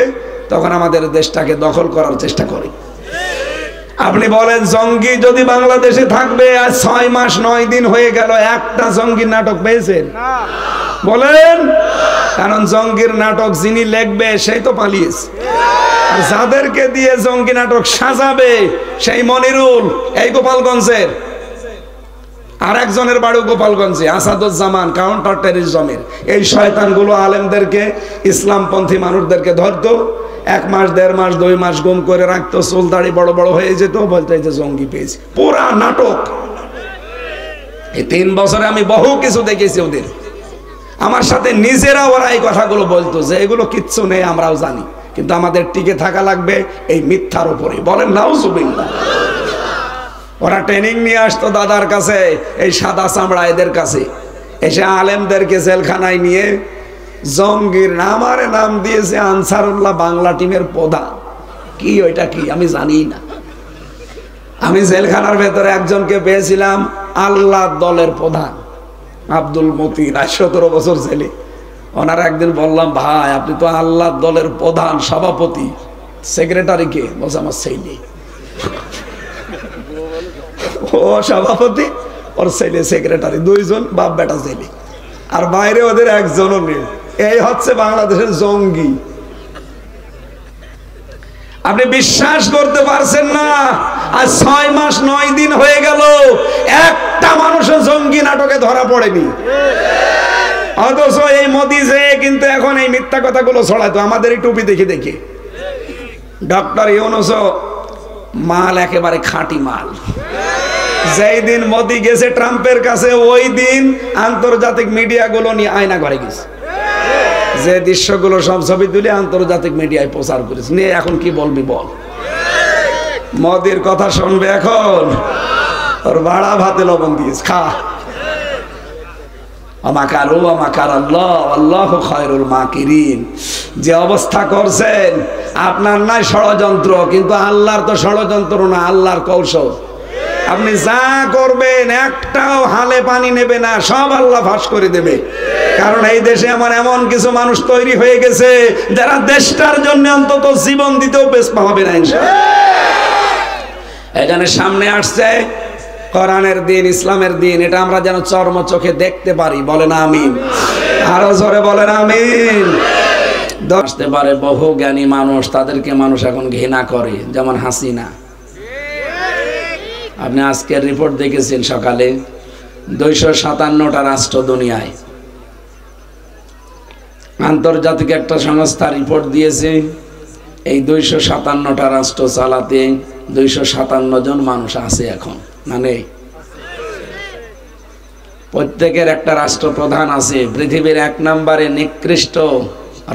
তখন আমাদের দেশটাকে দখল করার চেষ্টা করে। আপনি বলেন জঙ্গি যদি বাংলাদেশে থাকবে, আজ 6 মাস 9 দিন হয়ে গেল, একটা জঙ্গির নাটক পেয়েছেন? বলেন। কারণ জঙ্গির নাটক যিনি লিখবে সেই তো পালিয়েছে, আর যাদেরকে দিয়ে জঙ্গি নাটক সাজাবে সেই মনিরুল, এই গোপালগঞ্জের, আর একজনের বাড়ি গোপালগঞ্জে, আসাদুজ্জামান, কাউন্টার টেররিজমের। এই শয়তানগুলো আলেমদেরকে, ইসলামপন্থী মানুষদেরকে ধরতো, 1 মাস 1.5 মাস 2 মাস গুম করে রাখতো, চুল দাড়ি বড় বড় হয়ে যেত, বলতো এই যে জঙ্গি পেয়েছে। পুরা নাটক। এই 3 বছরে আমি বহু কিছু দেখেছি ওদের। আমার সাথে নিজেরা ওরা এই কথাগুলো বলতো যে এগুলো কিচ্ছু নেই, আমরাও জানি, কিন্তু আমাদের টিকে থাকা লাগবে এই মিথ্যার উপরে। বলেন নাউজুবিল্লাহ। ওরা ট্রেনিং নিয়ে আসতো দাদার কাছে, এই সাদা চামড়া এদের কাছে, এসে আলেমদেরকে জেলখানায় নিয়ে জঙ্গির নামারে নাম দিয়েছে আনসারুল্লাহ বাংলা টিমের প্রধান। কি ওইটা কি আমি জানি না। আমি জেলখানার ভেতরে একজনকে পেয়েছিলাম আল্লাহ দলের প্রধান, আব্দুল মতিন, 17 বছর জেলে। ওনারা একদিন বললাম, ভাই আপনি তো আল্লাহ দলের প্রধান, সভাপতি, সেক্রেটারি কে? বলছে আমার ছেলে। ও সভাপতি, ওর ছেলে সেক্রেটারি, 2 জন বাপ বেটা ছেলে, আর বাইরে ওদের একজনও নেই। এই হচ্ছে বাংলাদেশের জঙ্গি। আপনি বিশ্বাস করতে পারছেন না, আর 6 মাস 9 দিন হয়ে গেল একটা মানুষও জঙ্গি নাটকে ধরা পড়েনি। অথচ এই মোদি যে কিন্তু এখন এই মিথ্যা কথাগুলো ছড়াতো আমাদের এই টুপি দেখে দেখে। ডক্টর ইউনূস মাল একেবারে খাঁটি মাল। যেই দিন মোদি গেছে ট্রাম্পের কাছে, ওই দিন আন্তর্জাতিক মিডিয়াগুলো নিয়ে আয়না ঘরে গেছে, যে দৃশ্যগুলো সব ছবি তুলে আন্তর্জাতিক মিডিয়ায় প্রচার করেছে। নিয়ে এখন কি বলবি বল? মোদির কথা শুনবে এখন? ওর ভাড়া ভাতে লবণ দিস, খা। আমাকারু আমাকার আল্লাহ আল্লাহু খায়রুল মাকিরিন। যে অবস্থা করছেন, আপনার নাই ষড়যন্ত্র, কিন্তু আল্লাহর তো ষড়যন্ত্র না, আল্লাহর কৌশল। আপনি যা করবেন একটাও হালে পানি নেবে না, সব আল্লাহ ফাঁস করে দেবে। কারণ এই দেশে আমার এমন কিছু মানুষ তৈরি হয়ে গেছে যারা দেশটার জন্য অন্তত জীবন দিতেও পেছপা হবে না ইনশাআল্লাহ। এখানে সামনে আসছে কোরআনের দিন, ইসলামের দিন, এটা আমরা যেন চর্ম চোখে দেখতে পারি। বলেন আমিন, আরো জোরে বলেন আমিন। আসতে পারে বহু জ্ঞানী মানুষ, তাদেরকে মানুষ এখন ঘৃণা করে, যেমন হাসিনা। আপনি আজকের রিপোর্ট দেখেছেন সকালে, 257টা রাষ্ট্র দুনিয়ায়, আন্তর্জাতিক একটা সংস্থা রিপোর্ট দিয়েছে, এই 257টা রাষ্ট্র চালাতে 257 জন মানুষ আছে এখন। মানে প্রত্যেকের একটা রাষ্ট্রপ্রধান আছে। পৃথিবীর 1 নম্বরে নিকৃষ্ট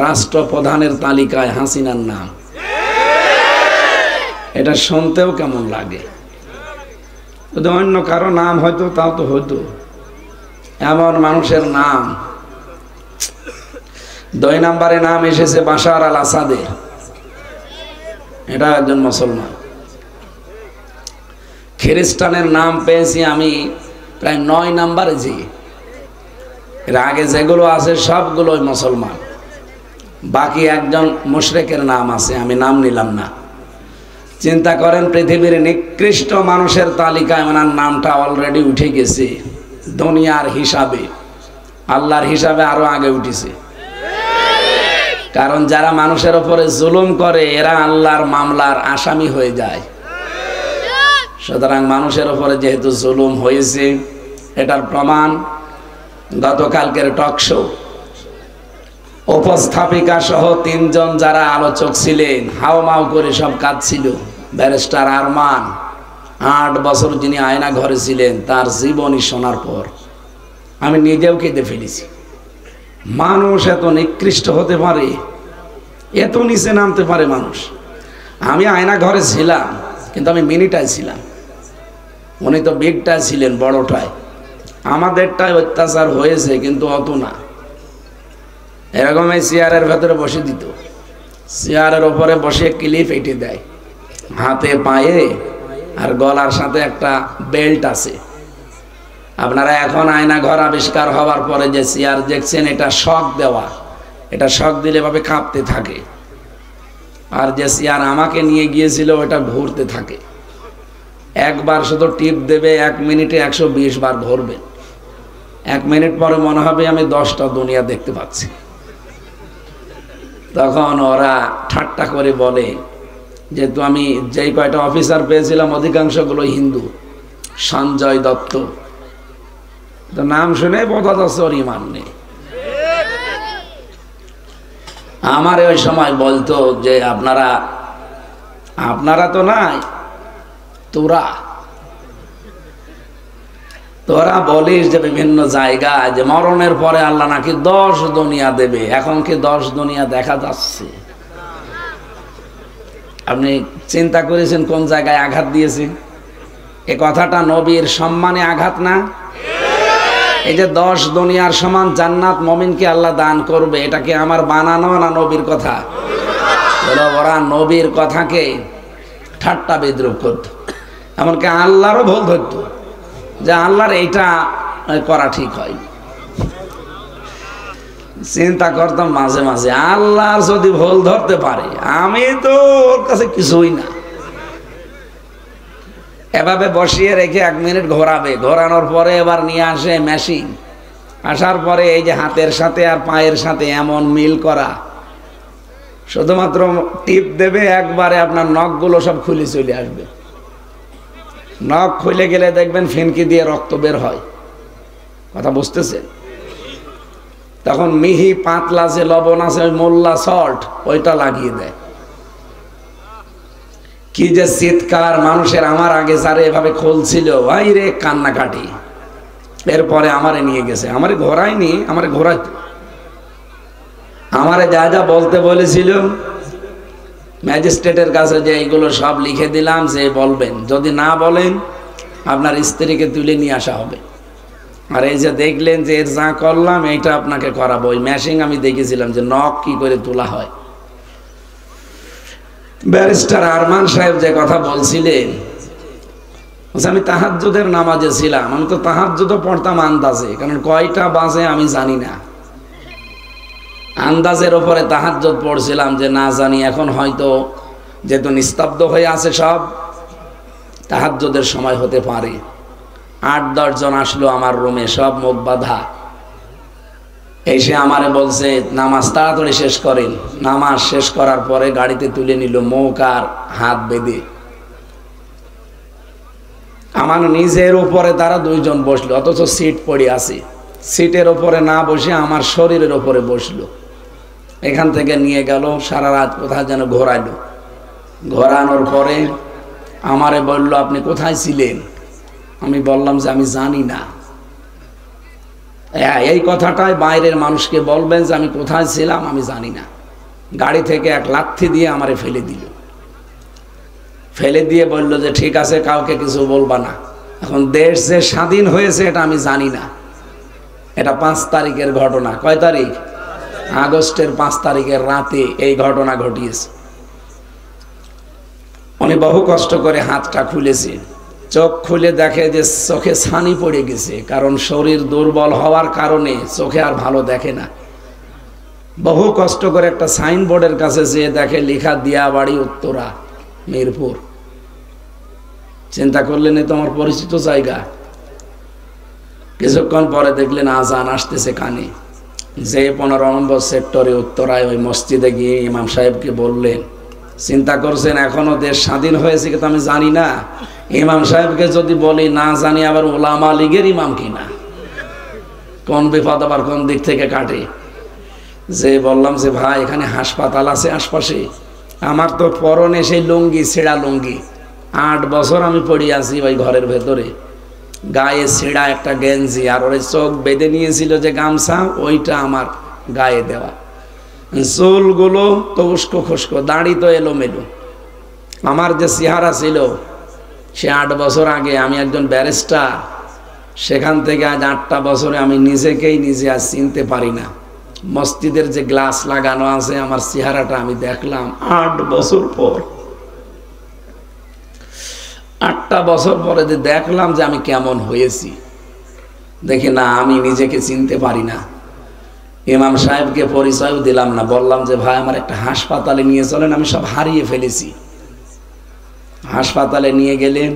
রাষ্ট্রপ্রধানের তালিকায় হাসিনার নাম। এটা শুনতেও কেমন লাগে, যদি অন্য কারো নাম হয়তো তাও তো হতো, এমন মানুষের নাম। 2 নম্বরে নাম এসেছে বাশার আল আসাদের, এটা একজন মুসলমান। খ্রিস্টানের নাম পেয়েছি আমি প্রায় 9 নম্বরে। যে এর আগে যেগুলো আছে সবগুলোই মুসলমান, বাকি একজন মুশরিকের নাম আছে, আমি নাম নিলাম না। চিন্তা করেন, পৃথিবীর নিকৃষ্ট মানুষের তালিকায় ওনার নামটা অলরেডি উঠে গেছে। দুনিয়ার হিসাবে, আল্লাহর হিসাবে আরো আগে উঠেছে। কারণ যারা মানুষের উপরে জুলুম করে এরা আল্লাহর মামলার আসামি হয়ে যায়। সুতরাং মানুষের উপরে যেহেতু জুলুম হয়েছে, এটার প্রমাণ গতকালকের টকশো উপস্থাপিকা সহ 3 জন যারা আলোচক ছিলেন, হাওমাও করে সব কাঁদছিল। ব্যারিস্টার আরমান, 8 বছর যিনি আয়না ঘরে ছিলেন, তার জীবনী শোনার পর আমি নিজেও কেঁদে ফেলেছি। মানুষ এত নিকৃষ্ট হতে পারে, এত নিচে নামতে পারে মানুষ। আমি আয়না ঘরে ছিলাম, কিন্তু আমি মিনিটায় ছিলাম, উনি তো বিগটায় ছিলেন, বড়টায়। আমাদেরটায় অত্যাচার হয়েছে, কিন্তু অত না। এরকম এই চেয়ারের ভেতরে বসে দিত, চেয়ারের ওপরে বসে ক্লিপ এঁটে দেয়, হাতে পায়ে আর গলার সাথে একটা বেল্ট আছে। আপনারা এখন আয়না ঘর আবিষ্কার হওয়ার পরে যে চেয়ার দেখছেন, এটা শক দেওয়া, এটা শক দিলে ভাবে কাঁপতে থাকে। আর যে চেয়ার আমাকে নিয়ে গিয়েছিল ওটা ঘুরতে থাকে। একবার শুধু টিপ দেবে, 1 মিনিটে 120 বার ঘুরবে। 1 মিনিট পরে মনে হবে আমি 10টা দুনিয়া দেখতে পাচ্ছি। তখন ওরা ঠাট্টা করে বলে, যেহেতু আমি যেই কয়টা অফিসার পেয়েছিলাম অধিকাংশগুলো হিন্দু, সঞ্জয় দত্ত, তো নাম শুনে বোঝা যাচ্ছে ওর ইমান নেই। আমার ওই সময় বলতো যে আপনারা তো নাই, তোরা বলিস যে বিভিন্ন জায়গায় যে মরণের পরে আল্লাহ নাকি 10 দুনিয়া দেবে। এখন কি 10 দুনিয়া দেখা যাচ্ছে? আপনি চিন্তা করেছেন কোন জায়গায় আঘাত দিয়েছে? এ কথাটা নবীর সম্মানে আঘাত না? এই যে 10 দুনিয়ার সমান জান্নাত মুমিনকে আল্লাহ দান করবে, এটা কি আমার বানানো না নবীর কথা? ওরা নবীর কথাকে ঠাট্টা বিদ্রুপ করত, এমনকি আল্লাহরও ভুল ধরত যে আল্লাহর এইটা করা ঠিক হয়। চিন্তা করতাম মাঝে মাঝে, আল্লাহর যদি ভুল ধরতে পারে, আমি তো ওর কাছে কিছুই না। এভাবে বসিয়ে রেখে 1 মিনিট ঘোরাবে, ঘোরানোর পরে এবার নিয়ে আসে মেশিন, আসার পরে এই যে হাতের সাথে আর পায়ের সাথে এমন মিল করা, শুধুমাত্র টিপ দেবে, একবারে আপনার নখগুলো সব খুলে চলে আসবে। নখ খুলে গেলে দেখবেন ফিনকি দিয়ে রক্ত বের হয়। কথা বুঝতেছে? তখন মিহি পাতলা যে লবণ আছে, ওই মোল্লা সল্ট, ওইটা লাগিয়ে দেয়। কি যে চিৎকার মানুষের! আমার আগে যারা এভাবে খুলছিল, ভাই রে কান্নাকাটি। এরপরে আমারে নিয়ে গেছে, আমারে ঘোরায়নি, আমারে ঘোরাইতো। আমারে যা যা বলতে বলেছিল ম্যাজিস্ট্রেটের কাছে, যে এইগুলো সব লিখে দিলাম, যে বলবেন, যদি না বলেন আপনার স্ত্রীকে তুলে নিয়ে আসা হবে। আর এই যে দেখলেন যে এর যা করলাম, এইটা আপনাকে করাবো। ওই ম্যাশিং আমি দেখেছিলাম যে নখ কি করে তোলা হয়। ব্যারিস্টার আরমান সাহেব যে কথা বলছিলেন, আমি তাহাজ্জুদের নামাজে ছিলাম। আমি তো তাহাজ্জুদও পড়তাম আন্দাজে, কারণ কয়টা বাজে আমি জানি না। আন্দাজের ওপরে তাহাজ্জুদ পড়ছিলাম, যে না জানি এখন হয়তো যেহেতু নিস্তব্ধ হয়ে আছে সব, তাহাজ্জুদের সময় হতে পারে। 8-10 জন আসলো আমার রুমে, সব মুখ বাঁধা। এসে আমারে বলছে নামাজ তাড়াতাড়ি শেষ করেন। নামাজ শেষ করার পরে গাড়িতে তুলে নিল, মুখ আর হাত বেঁধে। আমার নিজের উপরে তারা 2 জন বসলো, অথচ সিট পড়ে আছে। সিটের ওপরে না বসে আমার শরীরের ওপরে বসলো। এখান থেকে নিয়ে গেল, সারা রাত কোথায় যেন ঘোরাইলো। ঘোরানোর পরে আমারে বলল, আপনি কোথায় ছিলেন? আমি বললাম যে আমি জানি না। এই কথাটাই বাইরের মানুষকে বলবেন যে আমি কোথায় ছিলাম আমি জানি না। গাড়ি থেকে এক লাথি দিয়ে আমারে ফেলে দিল। ফেলে দিয়ে বলল যে ঠিক আছে, কাউকে কিছু বলবা না। এখন দেশ যে স্বাধীন হয়েছে এটা আমি জানি না। এটা 5 তারিখের ঘটনা। কয় তারিখ? আগস্টের 5 তারিখের রাতে এই ঘটনা ঘটিয়েছে। উনি বহু কষ্ট করে হাতটা খুলেছে। চোখ খুলে দেখে যে চোখে ছানি পড়ে গেছে, কারণ শরীর দুর্বল হওয়ার কারণে চোখে আর ভালো দেখে না। বহু কষ্ট করে একটা সাইনবোর্ডের কাছে যেয়ে দেখে লেখা দিয়াবাড়ি উত্তরা মিরপুর। চিন্তা করলেন এ তো আমার পরিচিত জায়গা। কিছুক্ষণ পরে দেখলেন আজান আসতেছে কানে। যে 15 নম্বর সেক্টরে উত্তরায় ওই মসজিদে গিয়ে ইমাম সাহেবকে বললেন, চিন্তা করছেন এখনো দেশ স্বাধীন হয়েছে কিন্তু আমি জানি না। ইমাম সাহেবকে যদি বলি না জানি আবার ওলামা লীগের ইমাম কিনা, কোন বিপদ আবার কোন দিক থেকে কাটে। যে বললাম যে ভাই এখানে হাসপাতাল আছে আশপাশে, আমার তো পরনে সেই লুঙ্গি, ছেঁড়া লুঙ্গি। 8 বছর আমি পড়ে আছি ওই ঘরের ভেতরে, গায়ে ছেঁড়া একটা গেঞ্জি, আর ওই চোখ বেঁধে নিয়েছিল যে গামছা, ওইটা আমার গায়ে দেওয়া। চুলগুলো তো উস্কো খুস্কো, দাড়ি তো এলোমেলো। আমার যে চেহারা ছিল সে 8 বছর আগে, আমি একজন ব্যারিস্টার, সেখান থেকে আজ 8টা বছরে আমি নিজেকেই নিজে আজ চিনতে পারি না। মসজিদের যে গ্লাস লাগানো আছে, আমার চেহারাটা আমি দেখলাম 8 বছর পর। 8টা বছর পরে যে দেখলাম যে আমি কেমন হয়েছি, দেখি না আমি নিজেকে চিনতে পারি না। ইমাম সাহেবকে পরিচয়ও দিলাম না, বললাম যে ভাই আমার একটা হাসপাতালে নিয়ে চলেন, আমি সব হারিয়ে ফেলেছি। হাসপাতালে নিয়ে গেলেন,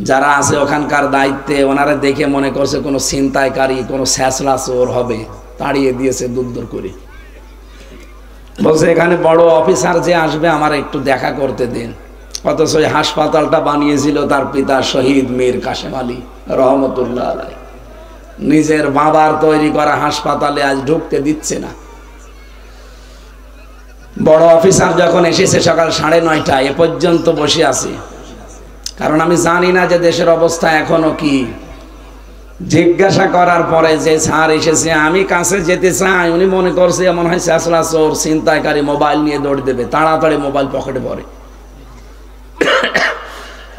যারা আছে ওখানকার দায়িত্বে, ওনারা দেখে মনে করছে কোনো ছিনতাইকারী, কোনো স্যাঁচলা চোর হবে, তাড়িয়ে দিয়েছে দূর দূর করে। বলছে এখানে বড় অফিসার যে আসবে আমার একটু দেখা করতে দিন। অথচ ওই হাসপাতালটা বানিয়েছিল তার পিতা শহীদ মীর কাশেম আলী রহমতুল্লাহ আলাই। নিজের বাবার তৈরি করা হাসপাতালে আজ ঢুকতে দিচ্ছে না। বড় অফিসার যখন এসেছে সকাল 9:30, এ পর্যন্ত বসে আছে, কারণ আমি জানি না যে দেশের অবস্থা এখনো কি। জিজ্ঞাসা করার পরে যে স্যার এসেছে, আমি কাছে যেতে চাই, উনি মনে করছে মনে হয় স্যাঁচলা চোর, ছিনতাইকারী, মোবাইল নিয়ে দৌড় দেবে, তাড়াতাড়ি মোবাইল পকেটে পড়ে।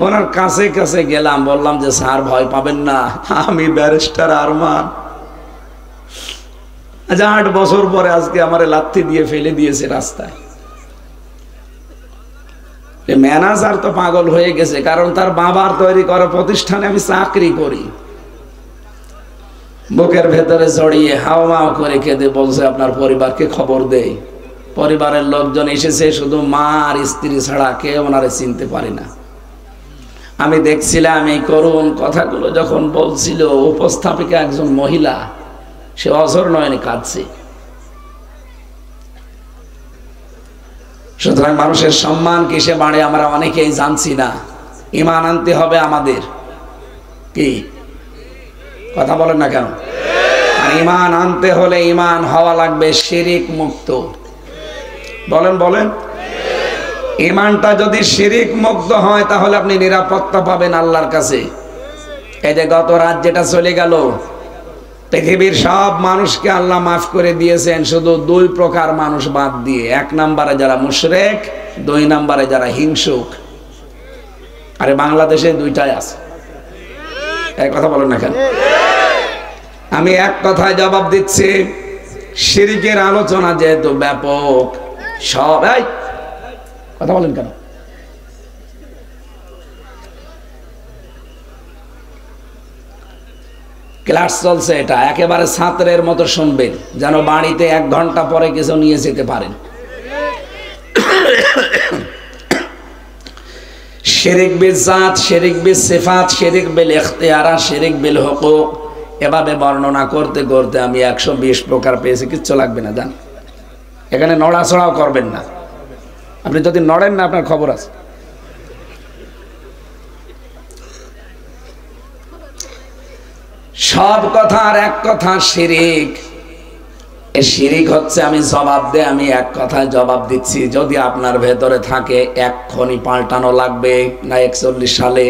ওনার কাছে কাছে গেলাম, বললাম যে স্যার ভয় পাবেন না, আমি ব্যারিস্টার আরমান। আজ 8 বছর পরে আজকে আমারে লাথি দিয়ে ফেলে দিয়েছে রাস্তায়। ম্যানেজার তো পাগল হয়ে গেছে, কারণ তার বাবার তৈরি করা প্রতিষ্ঠানে আমি চাকরি করি। বুকের ভেতরে জড়িয়ে হাওমাও করে কেঁদে বলছে আপনার পরিবারকে খবর দেই। পরিবারের লোকজন এসেছে, শুধু মা আর স্ত্রী ছাড়া কেউ ওনারে চিনতে পারে না। আমি দেখছিলাম এই করুণ কথাগুলো যখন বলছিল, উপস্থাপিকা একজন মহিলা, সে অঝর নয়নে কাঁদছে। সুতরাং মানুষের সম্মান কিসে বাড়ে আমরা অনেকেই জানছি না। ঈমান আনতে হবে আমাদের, কি কথা বলেন না কেন? আর ঈমান আনতে হলে ঈমান হওয়া লাগবে শিরিক মুক্ত। বলেন বলেন, ঈমানটা যদি শিরিক মুক্ত হয় তাহলে আপনি নিরাপত্তা পাবেন আল্লাহর কাছে। এই যে গত রাত যেটা চলে গেল, পৃথিবীর সব মানুষকে আল্লাহ মাফ করে দিয়েছেন, শুধু দুই প্রকার মানুষ বাদ দিয়ে। এক নম্বরে যারা মুশরিক, দুই নম্বরে যারা হিংসুক। আরে বাংলাদেশে দুইটাই আছে, এই কথা বলেন না কেন? আমি এক কথায় জবাব দিচ্ছি, শিরকের আলোচনা যেহেতু ব্যাপক, সবাই কথা বলেন কেন? ক্লাস চলছে, এটা একেবারে ছাত্রের মতো শুনবেন, যেন বাড়িতে 1 ঘন্টা পরে কিছু নিয়ে যেতে পারেন। শিরক বিল জাত, শিরক বিল সিফাত, শিরক বিল ইখতিয়ারা, শিরক বিল হুকুক, এভাবে বর্ণনা করতে করতে আমি 120 প্রকার পেয়েছি। কিচ্ছু লাগবে না, জান। এখানে নড়াচড়াও করবেন না। আপনি যদি নড়েন না, আপনার খবর আছে। সব কথার এক কথা শিরিক। এই শিরিক হচ্ছে, আমি জবাব দে, আমি এক কথায় জবাব দিচ্ছি। যদি আপনার ভেতরে থাকে, এক্ষুনি পাল্টানো লাগবে না 41 সালে?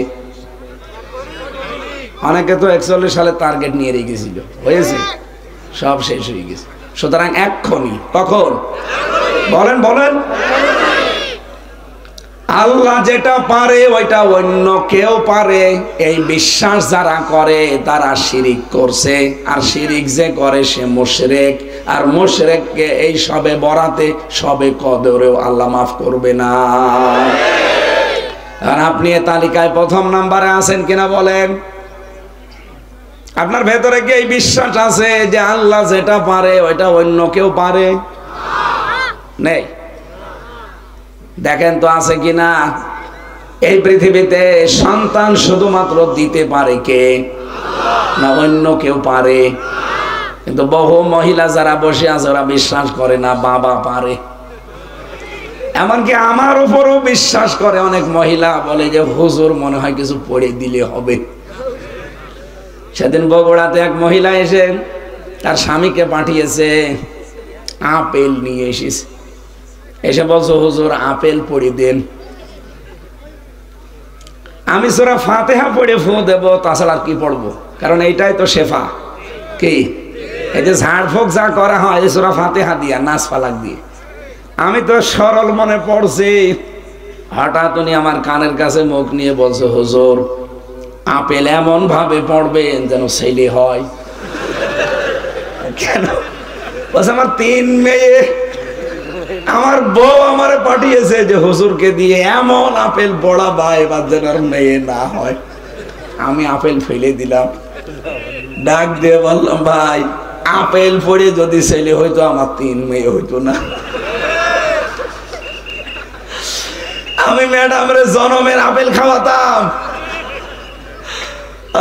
অনেকে তো 41 সালে টার্গেট নিয়ে রেখেছিল, হয়েছে, সব শেষ হয়ে গেছে। সুতরাং এক্ষুনি, কখন? বলেন বলেন। আল্লাহ যেটা পারে ওইটা অন্য কেউ পারে, এই বিশ্বাস যারা করে তারা শিরিক করছে। আর শিরিক যে করে সে মুশরিক। আর মুশরিককে এই সবে বরাতে, সবে কদরেও আল্লাহ মাফ করবে না। আর আপনি এই তালিকায় প্রথম নম্বরে আছেন কিনা বলেন? আপনার ভেতরে কি এই বিশ্বাস আছে যে আল্লাহ যেটা পারে ওইটা অন্য কেউ পারে? নেই। দেখেন তো আছে কিনা। এই পৃথিবীতে সন্তান শুধুমাত্র দিতে পারে কে? না অন্য কেউ পারে? কিন্তু বহু মহিলা যারা বসে আছে ওরা বিশ্বাস করে না বাবা পারে। এমনকি আমার উপরও বিশ্বাস করে অনেক মহিলা, বলে যে হুজুর মনে হয় কিছু পড়ে দিলে হবে। সেদিন বগুড়াতে এক মহিলা এসে তার স্বামীকে পাঠিয়েছে, আপেল নিয়ে এসেছে। এসে বলছো হুজুর আপেল পড়ে দেন। আমি সূরা ফাতিহা পড়ে ফু দেব, তাছাড়া কি পড়বো? কারণ এইটাই তো শেফা। কি এই যে ঝাড়ফুঁক যা করা হয় এই সূরা ফাতিহা দিয়া, নাচ ফালাক দিয়ে। আমি তো সরল মনে পড়ছি। হঠাৎ উনি আমার কানের কাছে মুখ নিয়ে বলছে, হুজুর আপেল এমন ভাবে পড়বেন যেন ছেলে হয়। কেন? বলছে আমার 3 মেয়ে, আমার বউ আমারে পাঠিয়েছে যে হুজুরকে দিয়ে এমন আপেল পড়াবা এবার যেন আর মেয়ে না হয়। আমি আপেল ফেলে দিলাম, ডাক দিয়ে বললাম, ভাই আপেল পড়ে যদি ছেলে হইতো আমার 3 মেয়ে হইতো না। আমি ম্যাডামের জনমের আপেল খাওয়াতাম,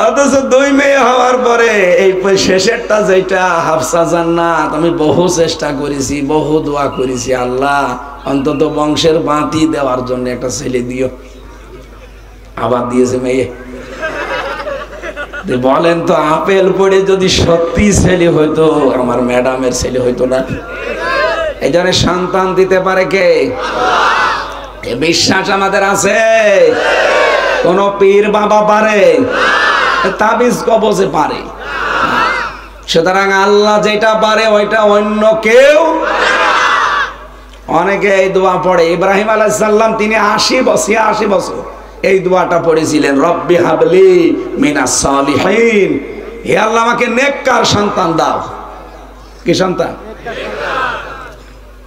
অথচ 2 মেয়ে হওয়ার পরে এই শেষেরটা যেটা হাফসা জান্নাত, আমি বহু চেষ্টা করেছি, বহু দোয়া করেছি, আল্লাহ অন্তত বংশের বাতি দেওয়ার জন্য একটা ছেলে দিও। আবার দিয়েছে মেয়ে। বলেন তো আপেল পড়ে যদি সত্যি ছেলে হইতো আমার ম্যাডামের ছেলে হইতো না? এই জন্য সন্তান দিতে পারে কে? এই বিশ্বাস আমাদের আছে। কোন পীর বাবা পারে? তাবিজ কবজে পারে। সুতরাং আল্লাহ যেটা পারে ওইটা অন্য কেউ। অনেকে এই দোয়া পড়ে। ইব্রাহিম আলাইহিস সালাম তিনি 80 বছর এই দোয়াটা পড়েছিলেন, রব্বি হাবলি মিনাস সালিহিন, হে আল্লাহ আমাকে নেককার সন্তান দাও। কি সন্তান?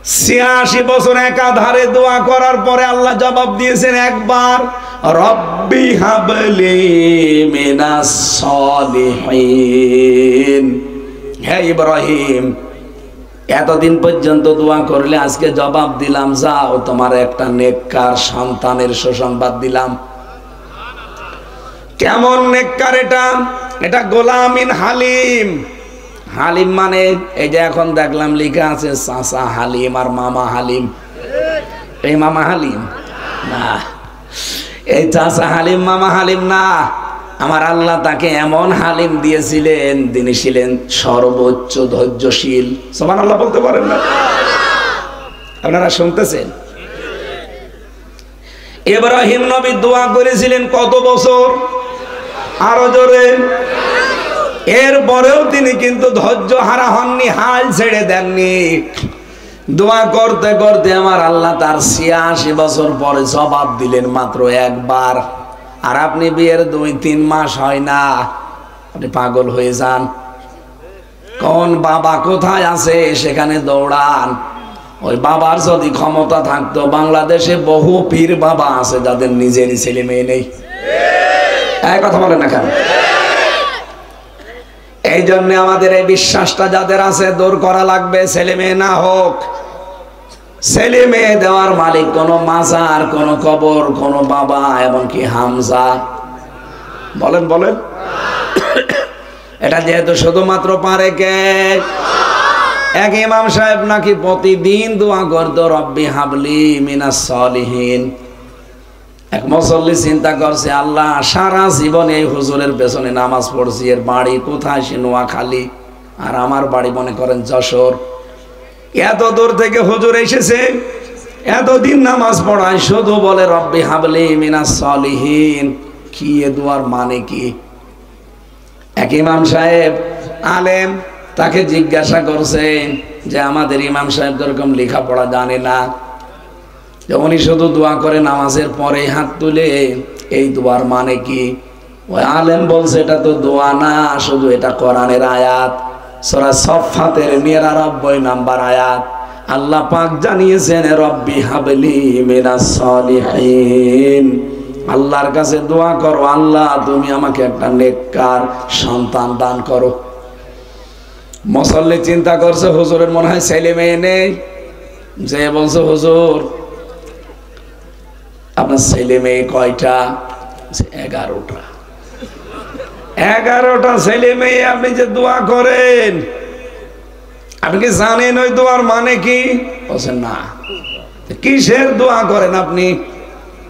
86 বছর একাধারে দোয়া করার পরে আল্লাহ জবাব দিয়েছেন একবার, রব্বি হাবলি মিনাস সালিহিন। হে ইব্রাহিম, এতদিন পর্যন্ত দোয়া করলে, আজকে জবাব দিলাম, যাও তোমার একটা নেককার সন্তানের সুসংবাদ দিলাম। কেমন নেককার এটা? এটা গোলামিন হালিম। হালিম মানে এই যে এখন দেখলাম লেখা আছে চাচা হালিম আর মামা হালিম। এই মামা হালিম না, এই চাচা হালিম মামা হালিম না। আমার আল্লাহ তাকে এমন হালিম দিয়েছিলেন, তিনি ছিলেন সর্বোচ্চ ধৈর্যশীল। সুবহানাল্লাহ বলতে পারেন না? আপনারা শুনতেছেন? ইব্রাহিম নবী দোয়া করেছিলেন কত বছর? আরো জোরে। এরপরেও তিনি কিন্তু ধৈর্য হারা হননি, হাল ছেড়ে দেননি। দোয়া করতে করতে আমার আল্লাহ তার ৮৬ বছর পরে জবাব দিলেন মাত্র একবার। আর আপনি বিয়ের ২-৩ মাস হয় না, আপনি পাগল হয়ে যান। কোন বাবা কোথায় আছে সেখানে দৌড়ান। ওই বাবার যদি ক্ষমতা থাকতো, বাংলাদেশে বহু পীর বাবা আছে যাদের নিজেরই ছেলে মেয়ে নেই। এই কথা বলেন না কেন? এই জন্য আমাদের এই বিশ্বাসটা যাদের আছে দূর করা লাগবে। ছেলে মেয়ে না হোক, ছেলে মেয়ে দেওয়ার মালিক কোন মাজার, কোন কবর, কোন বাবা, এমনকি হামজা। বলেন বলেন, এটা যেহেতু শুধুমাত্র পারে কে? এক ইমাম সাহেব নাকি প্রতিদিন দোয়া করতো, রব্বি হাবলি মিনাস সলিহিন। এক মুসল্লি চিন্তা করছে, আল্লাহ সারা জীবন এই হুজুরের পেছনে নামাজ পড়ছি, এর বাড়ি কোথায়? সে নোয়াখালী, আর আমার বাড়ি মনে করেন যশোর। এত দূর থেকে হুজুর এসেছে, এতদিন নামাজ পড়ায়, শুধু বলে রব্বি হাবলি মিনাস সলিহিন। কি এ দুয়ার মানে কি? এক ইমাম সাহেব আলেম, তাকে জিজ্ঞাসা করছেন যে আমাদের ইমাম সাহেব এরকম লেখাপড়া জানে না, উনি শুধু দোয়া করে নামাজের পরে হাত তুলে, এই দোয়ার মানে কি? ওই আলেম বলছে এটা তো দোয়া না, শুধু এটা কোরআনের আয়াত, সূরা সফফাতের ৯৯ নাম্বার আয়াত। আল্লাহ পাক জানিয়েছেন, রব্বি হাবলি মিনাস সলিহিন। আল্লাহর কাছে দোয়া করো, আল্লাহ তুমি আমাকে একটা নেককার সন্তান দান করো। মুসল্লি চিন্তা করছে, হুজুরের মনে হয় ছেলে মেয়ে নেই। যে বলছে, হুজুর আপনার ছেলে মেয়ে কয়টা? 11টা। 11টা ছেলে মেয়ে, আপনি যে দোয়া করেন, আপনি কি জানেন ওই দোয়ার মানে কি? বলছেন না। কিসের দোয়া করেন আপনি?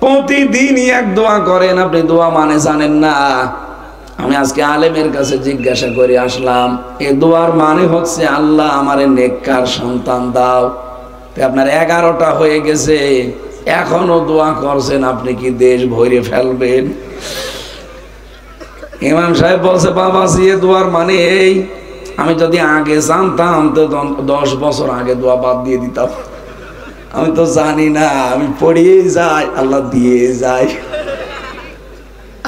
প্রতিদিনই এক দোয়া করেন, আপনি দোয়া মানে জানেন না? আমি আজকে আলেমের কাছে জিজ্ঞাসা করে আসলাম, এই দোয়ার মানে হচ্ছে আল্লাহ আমারে নেককার সন্তান দাও। আপনার 11টা হয়ে গেছে, এখনো দোয়া করছেন, আপনি কি দেশ ভরে ফেলবেন? ইমাম সাহেব বলছে, বাবা জি দোয়ার মানে এই, আমি যদি আগে জানতাম তো 10 বছর আগে দোয়া বাদ দিয়ে দিতাম। আমি তো জানি না, আমি পড়িয়ে যাই, আল্লাহ দিয়ে যায়।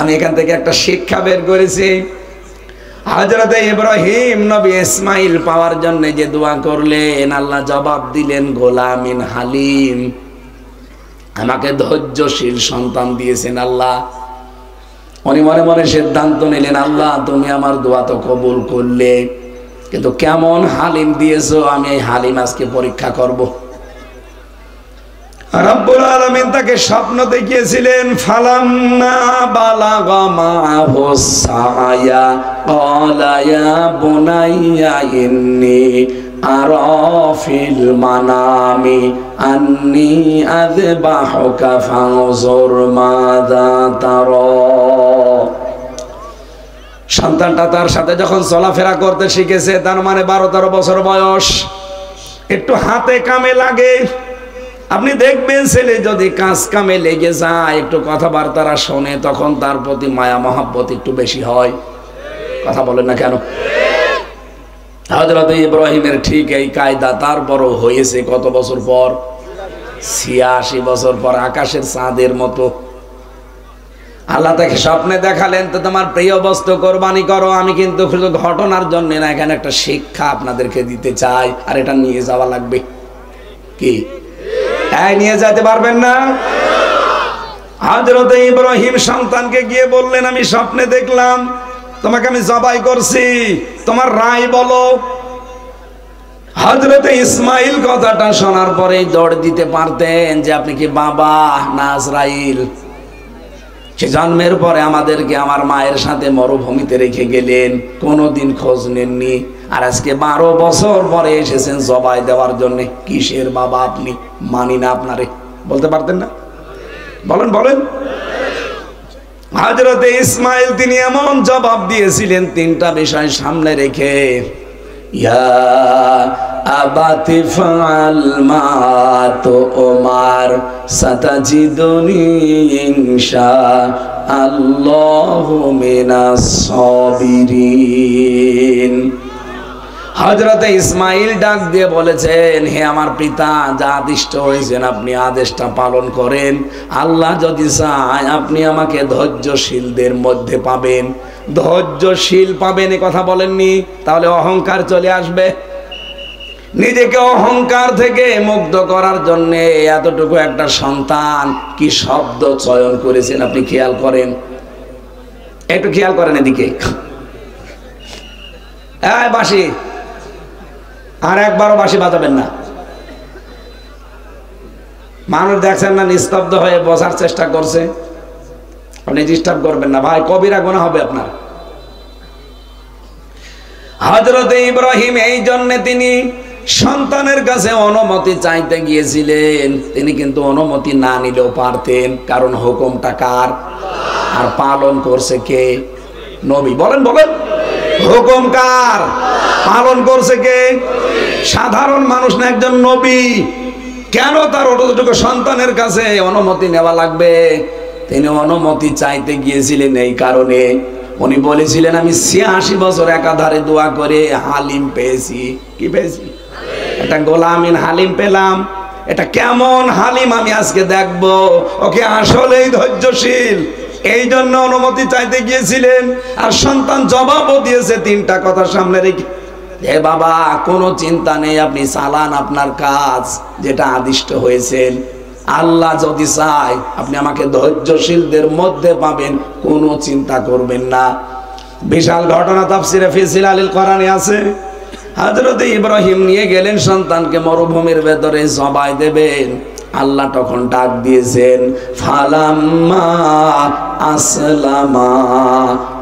আমি এখান থেকে একটা শিক্ষা বের করেছি। হযরত ইব্রাহিম নবী ইসমাইল পাওয়ার জন্য যে দোয়া করলেন, আল্লাহ জবাব দিলেন, গোলামিন হালিম। আমাকে ধৈর্যশীল সন্তান দিয়েছেন আল্লাহ। উনি মনে মনে সিদ্ধান্ত নিলেন, আল্লাহ তুমি আমার দোয়া তো কবুল করলে, কিন্তু কেমন হালিম দিয়েছো, আমি এই হালিম আজকে পরীক্ষা করব। রব্বুল আলামিন তাকে স্বপ্ন দেখিয়েছিলেন, ফালাম্মা বালাগা মাহুস সায়া ক্বালা ইয়া বুনাইয়া ইন্নী আরা ফিল মানামি আন্নী আযবাহুকা ফানজুর মাযা তারা। সন্তানটা তার সাথে যখন চলাফেরা করতে শিখেছে, তার মানে 12-13 বছর বয়স, একটু হাতে কামে লাগে। আপনি দেখবেন ছেলে যদি কাজ কামে লেগে যায়, একটু কথাবার্তারা শোনে, তখন তার প্রতি মায়া মহাব্বত একটু বেশি হয়। কথা বলেন না কেন? হযরত ইব্রাহিমের ঠিক এই কায়দা। তারপরও হয়েছে কত বছর পর? ৮৬ বছর পর, আকাশের চাঁদের মতো। আল্লাহ তাকে স্বপ্নে দেখালেন, তো তোমার প্রিয় বস্তু কোরবানি করো। আমি কিন্তু শুধু ঘটনার জন্য না, এখানে একটা শিক্ষা আপনাদেরকে দিতে চাই, আর এটা নিয়ে যাওয়া লাগবে। কি নিয়ে যেতে পারবেন না? হযরত ইব্রাহিম সন্তানকে গিয়ে বললেন, আমি স্বপ্নে দেখলাম তোমাকে আমি জবাই করছি, তোমার রায় বলো। হযরত ইসমাইল কথাটা শোনার পরেই দৌড় দিতে পারতেন যে আপনি কি বাবা না আজরাইল। সে জন্মের পরে আমাদেরকে আমার মায়ের সাথে মরুভূমিতে রেখে গেলেন, কোনোদিন খোঁজ নেননি। আর আজকে 12 বছর পরে এসেছেন জবাই দেওয়ার জন্য। কিসের বাবা আপনি? মানি না আপনারে। বলতে পারতেন না? বলেন বলেন। হযরতে ইসমাইল তিনি এমন জবাব দিয়েছিলেন তিনটা বিষয় সামনে রেখে, ইয়া আবাতি ফাল মা তুমার সাতাজিদুনি ইনশাআল্লাহু মিনাস সাবিরিন। হযরতে ইসমাইল ডাক দিয়ে বলেছেন, হে আমার পিতা, যা আদিষ্ট হয়েছেন আপনি আদেশটা পালন করেন। আল্লাহ যদি চায় আপনি আমাকে ধৈর্যশীলদের মধ্যে পাবেন। ধৈর্যশীল পাবেন এ কথা বলেননি, তাহলে অহংকার চলে আসবে। নিজেকে অহংকার থেকে মুক্ত করার জন্য এতটুকু একটা সন্তান কি শব্দ চয়ন করেছেন আপনি খেয়াল করেন, একটু খেয়াল করেন এদিকে। এই বাঁশি, আর একবারও বাঁশি বাজাবেন না। মানুষ দেখছেন না নিস্তব্ধ হয়ে বসার চেষ্টা করছে, আপনি ডিস্টার্ব করবেন না ভাই, কবিরা গুনাহ হবে আপনার। হযরতে ইব্রাহিম এই জন্য তিনি সন্তানের কাছে অনুমতি চাইতে গিয়েছিলেন। তিনি কিন্তু অনুমতি না নিলেও পারতেন, কারণ হুকুমটা কার আর পালন করছে কে? নবী। বলেন বলেন, হুকুম কার, পালন করছে কে? সাধারণ মানুষ না, একজন নবী। কেন তার অতটুকু সন্তানের কাছে অনুমতি নেওয়া লাগবে? তিনি অনুমতি চাইতে গিয়েছিলেন এই কারণে, উনি বলেছিলেন আমি ৮৬ বছর একাধারে দোয়া করে হালিম পেয়েছি। কি পেয়েছি? এটা গোলামিন হালিম পেলাম। এটা কেমন হালিম আমি আজকে দেখবো, ওকে আসলেই ধৈর্যশীল। এই জন্য অনুমতি চাইতে গিয়েছিলেন। আর সন্তান জবাবও দিয়েছে তিনটা কথা সামনে রেখে, হে বাবা কোনো চিন্তা নেই, আপনি চালান আপনার কাজ যেটা আদিষ্ট হয়েছেন। আল্লাহ যদি চায় আপনি আমাকে ধৈর্যশীলদের মধ্যে পাবেন, কোনো চিন্তা করবেন না। বিশাল ঘটনা তাফসিরে ফি জিলালিল কোরআনে আছে। হযরতে ইব্রাহিম নিয়ে গেলেন সন্তানকে মরুভূমির ভেতরে জবাই দেবেন। আল্লাহ তখন ডাক দিয়েছেন, ফালাম্মা আসলামা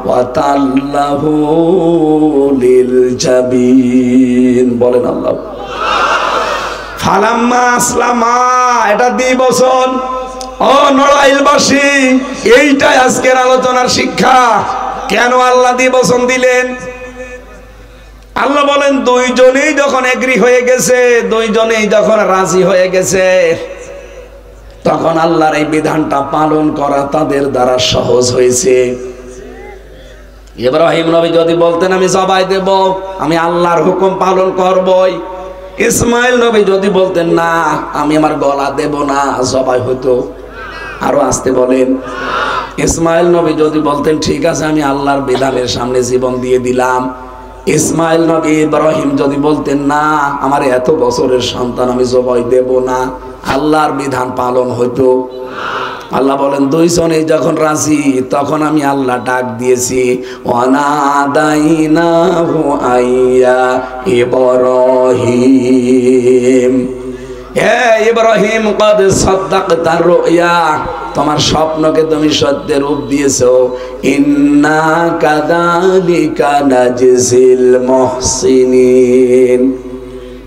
ওয়া তাল্লাহু লিল জাবিন। বলেন আল্লাহ। ফালাম্মা আসলামা, এটা দিবসন। ও নড়াইলবাসী, এইটাই আজকের আলোচনার শিক্ষা। কেন আল্লাহ দিবসন দিলেন? আল্লাহ বলেন দুইজনেই যখন এগ্রি হয়ে গেছে, দুইজনেই যখন রাজি হয়ে গেছে, তখন আল্লাহর এই বিধানটা পালন করা তাদের দ্বারা সহজ হয়েছে। ইব্রাহিম নবী যদি বলতেন আমি জবাই দেব, আমি আল্লাহর হুকুম পালন করবই। ইসমাইল নবী যদি বলতেন না আমি আমার গলা দেব না, জবাই হতো। আরো আসতে বলেন। ইসমাইল নবী যদি বলতেন ঠিক আছে আমি আল্লাহর বিধানের সামনে জীবন দিয়ে দিলাম। ইসমাইল নবী ইব্রাহিম যদি বলতেন না আমার এত বছরের সন্তান আমি জবাই দেব না, আল্লাহর বিধান পালন হতো। আল্লাহ বলেন দুইজনেই যখন রাজি, তখন আমি আল্লাহ ডাক দিয়েছি, ওয়ানাদাইনাহু আইয়া ইব্রাহিম, হে ইব্রাহিম কদ সাদ্দাকতা রুয়া, তোমার স্বপ্নকে তুমি সত্যের রূপ দিয়েছো। ইন্না কাযালিকা নাজজিল মুহসিনিন।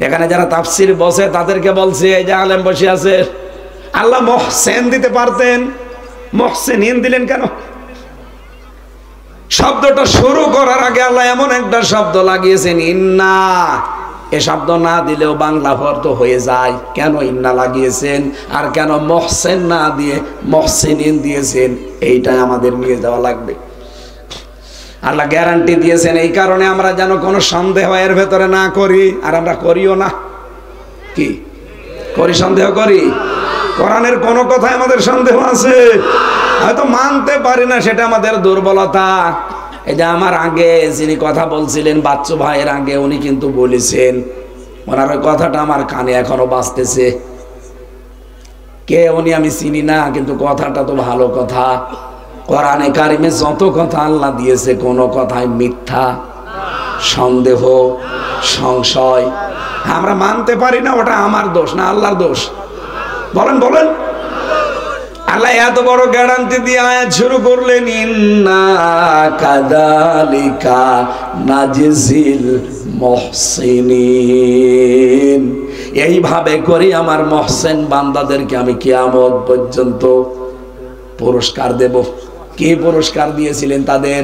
এখানে যারা তাফসীর বসে তাদেরকে বলছে, এই যে আলেম বসে আছে, আল্লাহ মুহসিন দিতে পারতেন, মুহসিনিন দিলেন কেন? শব্দটা শুরু করার আগে আল্লাহ এমন একটা শব্দ লাগিয়েছেন ইন্না। এ শব্দ না দিলেও বাংলা অর্থ হয়ে যায়। কেন ইন্না লাগিয়েছেন আর কেন মুহসিন না দিয়ে মুহসিনিন দিয়েছেন, এইটা আমাদের নিয়ে যাওয়া লাগবে। আল্লাহ গ্যারান্টি দিয়েছেন এই কারণে আমরা যেন কোনো সন্দেহ এর ভেতরে না করি, আর আমরা করিও না। কি করি? সন্দেহ করি। কোরআনের কোন কথায় আমাদের সন্দেহ আছে, হয়তো মানতে পারি না, সেটা আমাদের দুর্বলতা। এই যে আমার আগে যিনি কথা বলছিলেন বাচ্চু ভাইয়ের আগে, উনি কিন্তু বলেছেন, ওনার ওই কথাটা আমার কানে এখনো বাজতেছে। কে উনি আমি চিনি না, কিন্তু কথাটা তো ভালো কথা। কোরআনে কারিমে যত কথা আল্লাহ দিয়েছে, কোনো কথায় মিথ্যা, সন্দেহ, সংশয় আমরা মানতে পারি না। ওটা আমার দোষ না আল্লাহর দোষ? বলেন বলেন। আল্লাহ এত বড় গ্যারান্টি দিয়ে আয়াত শুরু করলেন, ইন্না কাযালিকা নাজজিল মুহসিনিন। এইভাবে করে আমার মহসেন বান্দাদেরকে আমি কিয়ামত পর্যন্ত পুরস্কার দেব। কি পুরস্কার দিয়েছিলেন তাদের?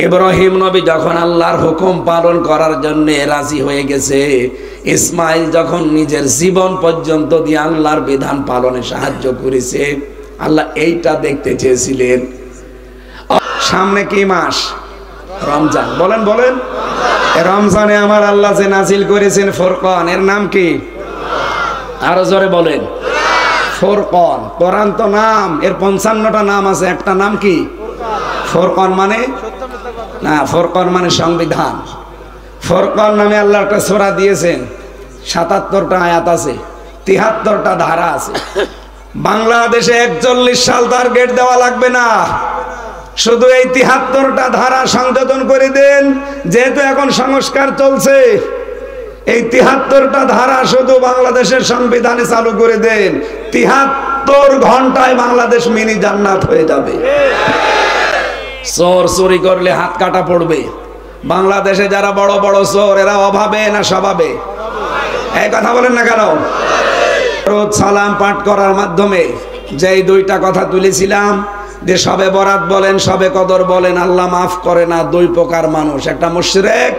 ইব্রাহিম নবী যখন আল্লাহর হুকুম পালন করার জন্য রাজি হয়ে গেছে, ইসমাইল যখন নিজের জীবন পর্যন্ত দিয়ে আল্লাহর বিধান পালনে সাহায্য করেছে, আল্লাহ এইটা দেখতে চেয়েছিলেন। সামনে কি মাস? রমজান। বলেন বলেন, রমজানে আমার আল্লাহ যে নাজিল করেছেন ফুরকান, এর নাম কি? আরো জোরে বলেন, ফুরকান। কোরআন তো নাম, এর 55টা নাম আছে, একটা নাম কি? ফুরকান মানে না, ফুরকান মানে সংবিধান। ফুরকান নামে আল্লাহ একটা সূরা দিয়েছেন, 77টা আয়াত আছে, 73টা ধারা আছে। বাংলাদেশে 41 সাল টার্গেট দেওয়া লাগবে না, শুধু এই 73টা ধারা সংশোধন করে দেন। যেহেতু এখন সংস্কার চলছে, এই 73টা ধারা শুধু বাংলাদেশের সংবিধানে চালু করে দেন, 73 ঘন্টায় বাংলাদেশ মিনি জান্নাত হয়ে যাবে। চোর চুরি করলে হাত কাটা পড়বে। বাংলাদেশে যারা বড় বড় চোর, এরা অভাবে না স্বভাবে? এই কথা বলেন না কেন? রোজ সালাম পাঠ করার মাধ্যমে যেই দুইটা কথা তুলেছিলাম, যে সবে বরাত বলেন, সবে কদর বলেন, আল্লাহ মাফ করে না। দুই প্রকার মানুষ, একটা মুশরিক,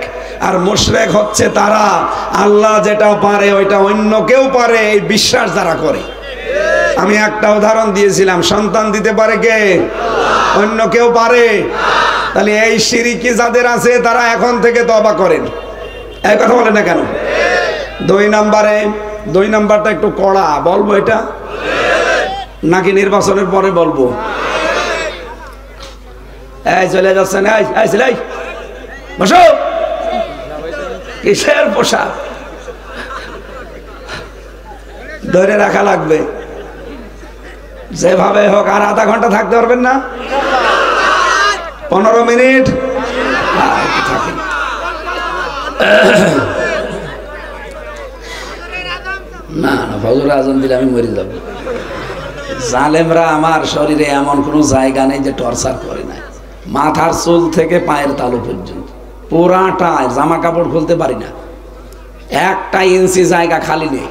আর মুশরিক হচ্ছে তারা আল্লাহ যেটা পারে ওইটা অন্য কেউ পারে এই বিশ্বাস যারা করে। আমি একটা উদাহরণ দিয়েছিলাম, সন্তান দিতে পারে কে? অন্য কেউ পারে? তাহলে এই শিরকি যাদের আছে তারা এখন থেকে তওবা করেন। এই কথা বলেন না কেন? দুই নাম্বারটা একটু কড়া, বলবো এটা নাকি নির্বাচনের পরে বলবো? এই চলে যাচ্ছেন, এই বসো, কিসের পোশাক ধরে রাখা লাগবে যেভাবে হোক। আর আধা ঘন্টা থাকতে পারবেন না? 15 মিনিট না, ফজর আজান দিলে আমি মরে যাব। জালেমরা আমার শরীরে এমন কোনো জায়গা নেই যে টর্চার করে না। মাথার চুল থেকে পায়ের তালু পর্যন্ত পুরাটায় জামা কাপড় খুলতে পারি না, 1 ইঞ্চি জায়গা খালি নেই।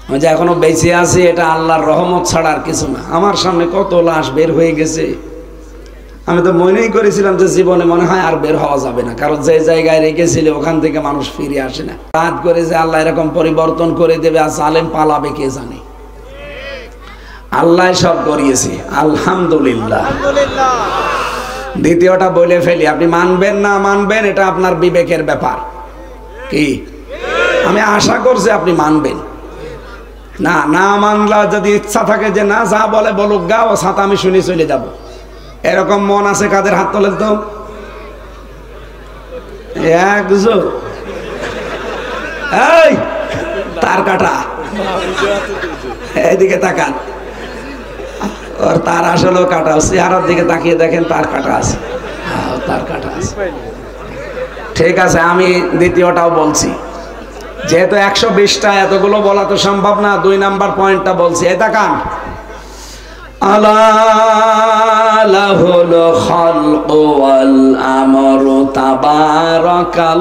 আমি যে এখনো বেঁচে আছি এটা আল্লাহর রহমত ছাড়া আর কিছু না। আমার সামনে কত লাশ বের হয়ে গেছে, আমি তো মনেই করেছিলাম যে জীবনে মনে হয় আর বের হওয়া যাবে না, কারণ যে জায়গায় রেখেছিল ওখান থেকে মানুষ ফিরে আসে না। রাত করে যে আল্লাহ এরকম পরিবর্তন করে দেবে আর জালেম পালাবে কে জানে। আল্লাহ সব করিয়েছে, আলহামদুলিল্লাহ। দ্বিতীয়টা বলে ফেলি, আপনি মানবেন না মানবেন এটা আপনার বিবেকের ব্যাপার। কি আমি আশা করছি আপনি মানবেন। না না মানলা যদি ইচ্ছা থাকে যে না যা বলে বলুক গা, ও সাথে আমি শুনে চলে যাব, এরকম মন আছে কাদের? হাত তোলেন তো। একজন এই তার কাটা, এদিকে তাকান, ওর তার আসলেও কাটা, চেহারার দিকে তাকিয়ে দেখেন তার কাটা আছে, তার কাটা আছে। ঠিক আছে, আমি দ্বিতীয়টাও বলছি, যেহেতু 120টা এতগুলো বলা তো সম্ভব না। 2 নাম্বার পয়েন্টটা বলছি, এই তাকান। আলা লাহুল খালকু ওয়াল আমরু তাবারাকাল্লাহু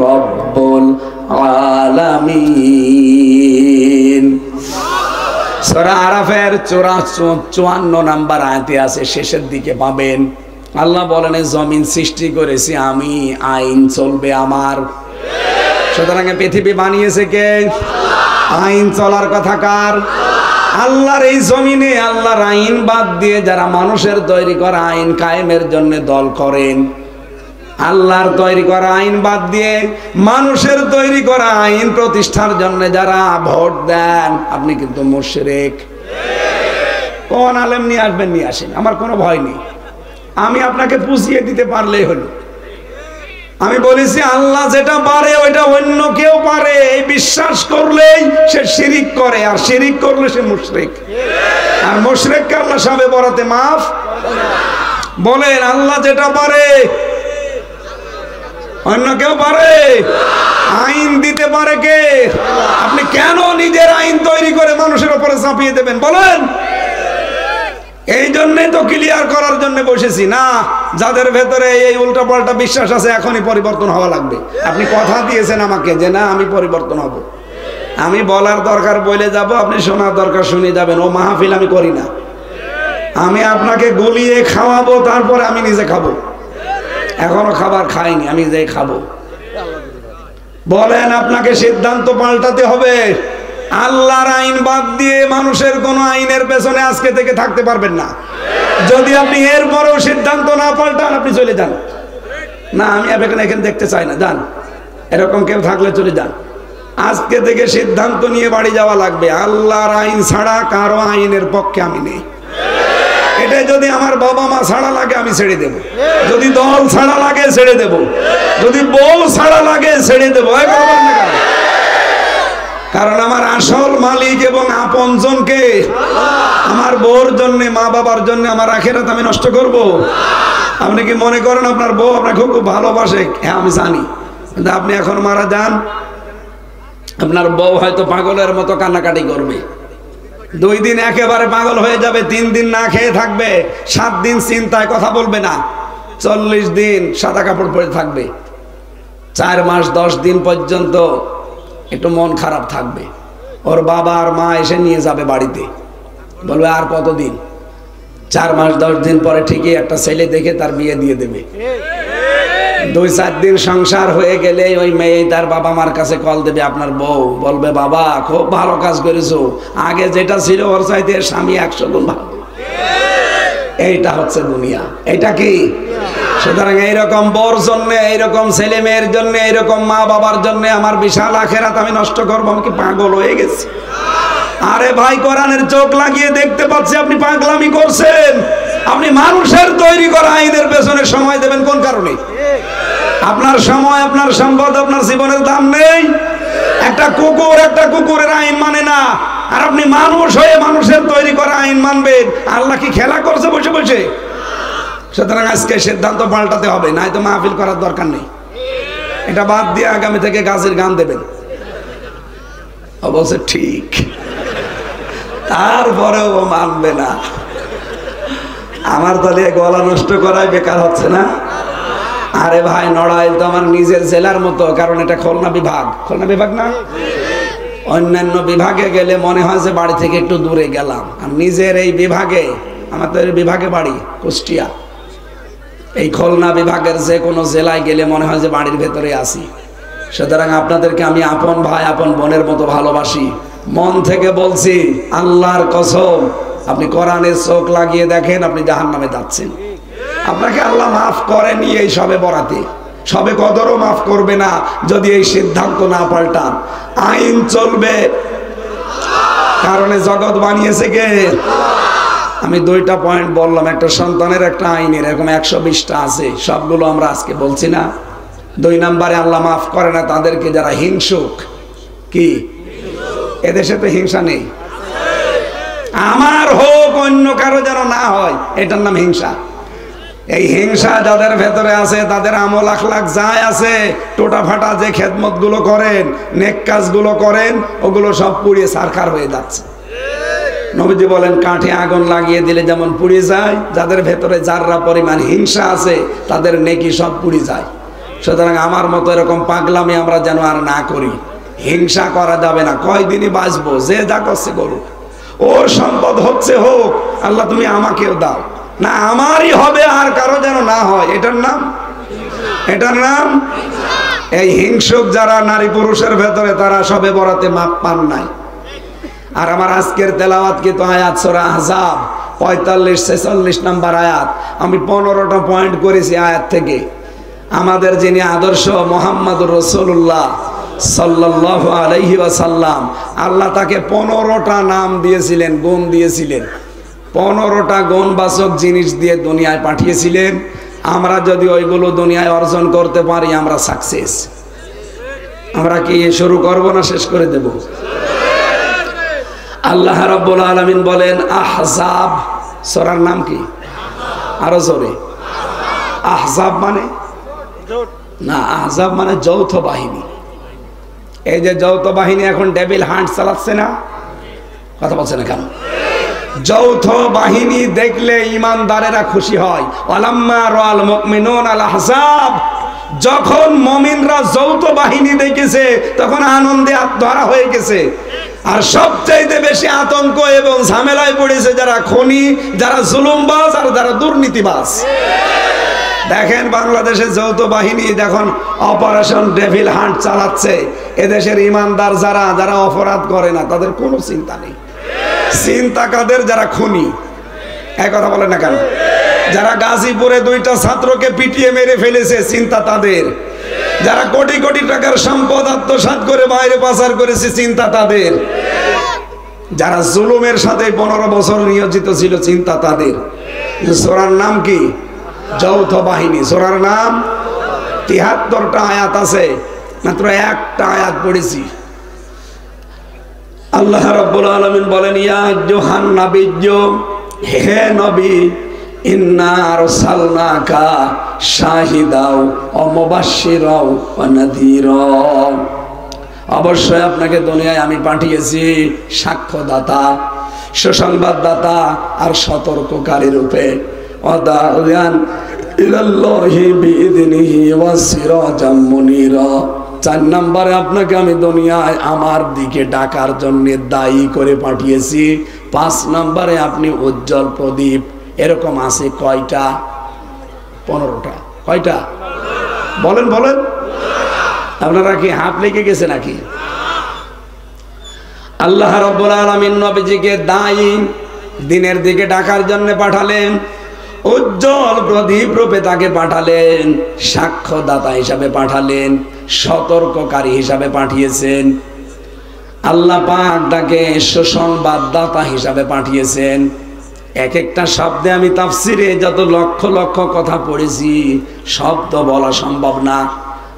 রাব্বুল আলামিন। সূরা আরাফের 54 নাম্বার আয়াতে আছে, শেষের দিকে পাবেন। আল্লাহ বলেন জমিন সৃষ্টি করেছি আমি, আইন চলবে আমার। সুতরাং পৃথিবী বানিয়েছে কে? আইন চলার কথা কার? আল্লাহর এই জমিনে আল্লাহর আইন বাদ দিয়ে যারা মানুষের তৈরি করা আইন কায়েমের জন্য দল করেন, আল্লাহর তৈরি করা আইন বাদ দিয়ে মানুষের তৈরি করা আইন প্রতিষ্ঠার জন্য যারা ভোট দেন, আপনি কিন্তু মুশরিক। কোন আলেম নিয়ে আসবেন, নিয়ে আসেন, আমার কোনো ভয় নেই। আমি আপনাকে বুঝিয়ে দিতে পারলেই হলো। আমি বলেছি আল্লাহ যেটা পারে ওইটা অন্য কেউ পারে, এই বিশ্বাস করলেই সে শিরিক করে, আর শিরিক করলে সে মুশরিক। আর মুশরিককে আল্লাহ সবে বরাতে মাফ বলেন। আল্লাহ যেটা পারে অন্য কেউ পারে? আইন দিতে পারে কে? আপনি কেন নিজের আইন তৈরি করে মানুষের উপরে চাপিয়ে দেবেন বলেন? এই জন্যই তো ক্লিয়ার করার জন্য বসেছি না। যাদের ভেতরে এই উল্টা পাল্টা বিশ্বাস আছে, এখনই পরিবর্তন হওয়া লাগবে। আপনি কথা দিয়েছেন আমাকে যে না আমি পরিবর্তন হব, আমি বলার দরকার বলে যাব, আপনি শোনার দরকার শুনে যাবেন। ও মাহফিল আমি করি না। আমি আপনাকে গলিয়ে খাওয়াবো, তারপরে আমি নিজে খাবো। এখনো খাবার খাইনি, আমি যে খাবো। বলেন, আপনাকে সিদ্ধান্ত পাল্টাতে হবে। আল্লাহর আইন বাদ দিয়ে মানুষের কোন আইনের পেছনে আজকে থেকে থাকতে পারবেন না। যদি আপনি এরপরেও সিদ্ধান্ত না পাল্টান, আপনি চলে যান। না, আমি এখানে দেখতে চাই না, যান। এরকম কেউ থাকলে চলে যান। আজকে থেকে সিদ্ধান্ত নিয়ে বাড়ি যাওয়া লাগবে। আল্লাহর আইন ছাড়া কারো আইনের পক্ষে আমি নেই। এটা যদি আমার বাবা মা ছাড়া লাগে আমি ছেড়ে দেব, যদি দল ছাড়া লাগে ছেড়ে দেব, যদি বউ ছাড়া লাগে ছেড়ে দেব। কারণ আমার আসল মালিক এবং আপনজনকে। আমার বউর জন্য, মা বাবার জন্য আমার আখিরাত আমি নষ্ট করব? আপনি কি মনে করেন আপনার বউ আপনাকে খুব ভালোবাসে? হ্যাঁ, আমি জানি। কিন্তু আপনি এখন মারা যান, আপনার বউ হয়তো পাগলের মতো কান্নাকাটি করবে। 2 দিন একেবারে পাগল হয়ে যাবে, 3 দিন না খেয়ে থাকবে, 7 দিন চিন্তায় কথা বলবে না, 40 দিন সাদা কাপড় পরে থাকবে, 4 মাস 10 দিন পর্যন্ত একটু মন খারাপ থাকবে। ওর বাবা আর মা এসে নিয়ে যাবে বাড়িতে, বলবে আর কতদিন? 4 মাস 10 দিন পরে ঠিকই একটা ছেলে দেখে তার বিয়ে দিয়ে দেবে। 2-4 দিন সংসার হয়ে গেলে ওই মেয়ে তার বাবা মার কাছে কল দেবে, আপনার বউ বলবে, বাবা খুব ভালো কাজ করেছো, আগে যেটা ছিল ওর চাইতে স্বামী 100 গুণ ভালো। এইটা হচ্ছে দুনিয়া। এটা কি? সুতরাং এইরকম বউর জন্য, এইরকম ছেলে মেয়ের জন্য, এইরকম মা বাবার জন্য আমার বিশাল আখিরাত আমি নষ্ট করবো? আমি কি পাগল হয়ে গেছি? আরে ভাই, কোরআনের চোখ লাগিয়ে দেখতে পাচ্ছি আপনি পাগলামি করছেন। আপনি মানুষের তৈরি করা আইনের পেছনে সময় দেবেন কোন কারণে? আপনার সময়, আপনার সম্পদ, আপনার জীবনের দাম নেই। একটা কুকুরের আইন মানে না, আর আপনি মানুষ হয়ে মানুষের তৈরি করা আইন মানবেন? আল্লাহ কি খেলা করছে বসে বসে? সুতরাং আজকে সিদ্ধান্ত পাল্টাতে হবে, নাই তো মাহফিল করার দরকার নেই। এটা বাদ দিয়ে আগামী থেকে গাছের গান দেবেন। অবশ্য ঠিক, তারপরেও মানবে না। আমার তাহলে গলা নষ্ট করাই বেকার হচ্ছে না? আরে ভাই, নড়াইল তো আমার নিজের জেলার মতো, কারণ এটা খুলনা বিভাগ। খুলনা বিভাগ না? অন্যান্য বিভাগে গেলে মনে হয় যে বাড়ি থেকে একটু দূরে গেলাম, আর নিজের এই বিভাগে, আমার তো এই বিভাগে বাড়ি কুষ্টিয়া, এই খুলনা বিভাগের যে কোনো জেলায় গেলে মনে হয় যে বাড়ির ভেতরে আছি। সুতরাং আপনাদেরকে আমি আপন ভাই, আপন বোনের মতো ভালোবাসি। মন থেকে বলছি, আল্লাহর কসম, আপনি কোরআনের চোখ লাগিয়ে দেখেন, আপনি জাহান্নামে যাচ্ছেন। আপনাকে আল্লাহ মাফ করেনি এই সবে বরাতে, সবে কদরও মাফ করবে না যদি এই সিদ্ধান্ত না পাল্টান। আইন চলবে, কারণে জগৎ বানিয়েছে কে? আমি 2টা পয়েন্ট বললাম, একটা সন্তানের, একটা আইনের, এরকম 120টা আছে, সবগুলো আমরা আজকে বলছি না। 2 নম্বরে আল্লাহ মাফ করে না তাদেরকে যারা হিংসুক। কি? এদেশে তো হিংসা নেই। আমার হোক, অন্য কারো যেন না হয়, এটার নাম হিংসা। এই হিংসা যাদের ভেতরে আছে, তাদের আমল আখলাক যায় আছে, টোটা ফাটা যে খেদমত গুলো করেন, নেক কাজ গুলো করেন, ওগুলো সব পুড়িয়ে ছারখার হয়ে যাচ্ছে। নবীজি বলেন, কাঠে আগুন লাগিয়ে দিলে যেমন পুড়ে যায়, যাদের ভেতরে যাররা পরিমাণ হিংসা আছে তাদের নেকি সব পুড়ে যায়। সুতরাং আমার মতো এরকম পাগলামি আমরা যেন আর না করি। হিংসা করা যাবে না। কয়দিনই বাঁচবো, যে যা করছে করুক, ওর সম্পদ হচ্ছে হোক, আল্লাহ তুমি আমাকেও দাও না, আমারই হবে, আর কারো যেন না হয়। এটার নাম এই হিংসুক যারা নারী পুরুষের ভেতরে, তারা সবে বরাতে মাপ পান নাই। আর আমার আজকের তেলাওয়াত কি তো আয়াত সূরা আহজাব 45-46 নম্বর আয়াত। আমি 15টা পয়েন্ট করেছি আয়াত থেকে। আমাদের যিনি আদর্শ মুহাম্মদুর রাসূলুল্লাহ সাল্লাল্লাহু আলাইহি ওয়াসাল্লাম, আল্লাহ তাকে 15টা নাম দিয়েছিলেন, গুণ দিয়েছিলেন, 15টা গুণবাচক জিনিস দিয়ে দুনিয়ায় পাঠিয়েছিলেন। আমরা যদি ওইগুলো দুনিয়ায় অর্জন করতে পারি, আমরা সাকসেস। আমরা কি শুরু করব না শেষ করে দেব? আল্লাহ রাব্বুল আলামিন বলেন, আহজাব সূরার নাম কি? আরো জোরে। আহজাব মানে না, আহজাব মানে যৌথ বাহিনী। এই যে যৌথ বাহিনী এখন ডেভিল হান্ট চালাচ্ছে না, কথা বলছে না কেন? যৌথ বাহিনী দেখলে ইমানদারেরা খুশি হয়। ওয়ালাম্মা রাআল মুমিনুনা আল আহজাব, যখন মুমিনরা যৌথ বাহিনী দেখেছে তখন আনন্দে আত্মহারা হয়ে গেছে। আর সবচাইতে বেশি আতঙ্ক এবং ঝামেলায় পড়েছে যারা খনি, যারা জুলুমবাজ আর যারা দুর্নীতিবাজ। দেখেন বাংলাদেশের যৌথ বাহিনী যখন অপারেশন ডেভিল হান্ট চালাচ্ছে, এদেশের ইমানদার যারা যারা অপরাধ করে না তাদের কোনো চিন্তা নেই। চিন্তা কাদের? যারা খুনি। এক কথা বলে না কেন? যারা গাজীপুরে 2টা ছাত্রকে পিটিয়ে মেরে ফেলেছে, চিন্তা তাদের। যারা কোটি কোটি টাকার সম্পদ আত্মসাৎ করে বাইরে পাচার করেছে, চিন্তা তাদের। যারা জুলুমের সাথে 15 বছর নিয়োজিত ছিল, চিন্তা তাদের। সূরার নাম কি? যৌথ বাহিনী। সূরার নাম 73টা আয়াত আছে, মাত্র একটা আয়াত পড়েছি। আল্লাহ রাব্বুল আলামিন বলেন, ইয়া আইয়ুহান নাবিয়্যু, হে নবী, ইন্না আরসালনাকা শাহিদাও ওয়া মুবাশশিরাও ওয়া নাযীরাও, অবশ্যই আপনাকে দুনিয়ায় আমি পাঠিয়েছি সাক্ষ্যদাতা, সুসংবাদদাতা আর সতর্ককারী রূপে। ওয়া দাইয়ান ইলাল্লাহি বিইযনিহি ওয়া সিরাজাম মুনীরা। 4 নম্বরে আপনাকে আমি দুনিয়ায় আমার দিকে ডাকার জন্য দায়ী করে পাঠিয়েছি। 5 নম্বরে আপনি উজ্জ্বল প্রদীপ। এরকম আছে কয়টা? 15টা। কয়টা বলেন বলেন? আপনারা কি হাত লেগে গেছে নাকি? আল্লাহ রাব্বুল আলামিন নবীজিকে দায়ী, দিনের দিকে ডাকার জন্য পাঠালেন, উজ্জ্বল প্রদীপ রূপে তাকে পাঠালেন, সাক্ষ্যদাতা হিসাবে পাঠালেন, সতর্ককারী হিসাবে পাঠিয়েছেন। আল্লাহ পাক তাকে সুসংবাদদাতা হিসাবে পাঠিয়েছেন। এক একটা শব্দে আমি তাফসিরে যত লক্ষ লক্ষ কথা পড়েছি, সব তো বলা সম্ভব না।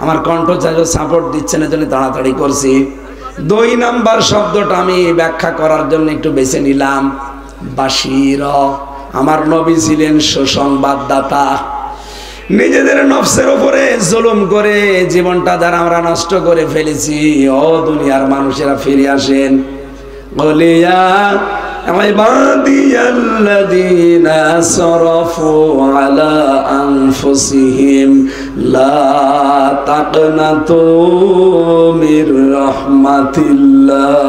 আমার কণ্ঠ সাপোর্ট দিচ্ছে না, জন্য তাড়াতাড়ি করছি। 2 নাম্বার শব্দটা আমি ব্যাখ্যা করার জন্য একটু বেছে নিলাম, বাশির। আমার নবী ছিলেন সুসংবাদদাতা। নিজেদের নফসের উপরে জুলুম করে জীবনটা যারা আমরা নষ্ট করে ফেলেছি, ও দুনিয়ার মানুষেরা ফিরে আসেন। বলিয়া ইবাদিয়াল্লাযীনা আসরাফু আলা আনফুসিহিম লা তাকনাতু মির রাহমাতিল্লাহ।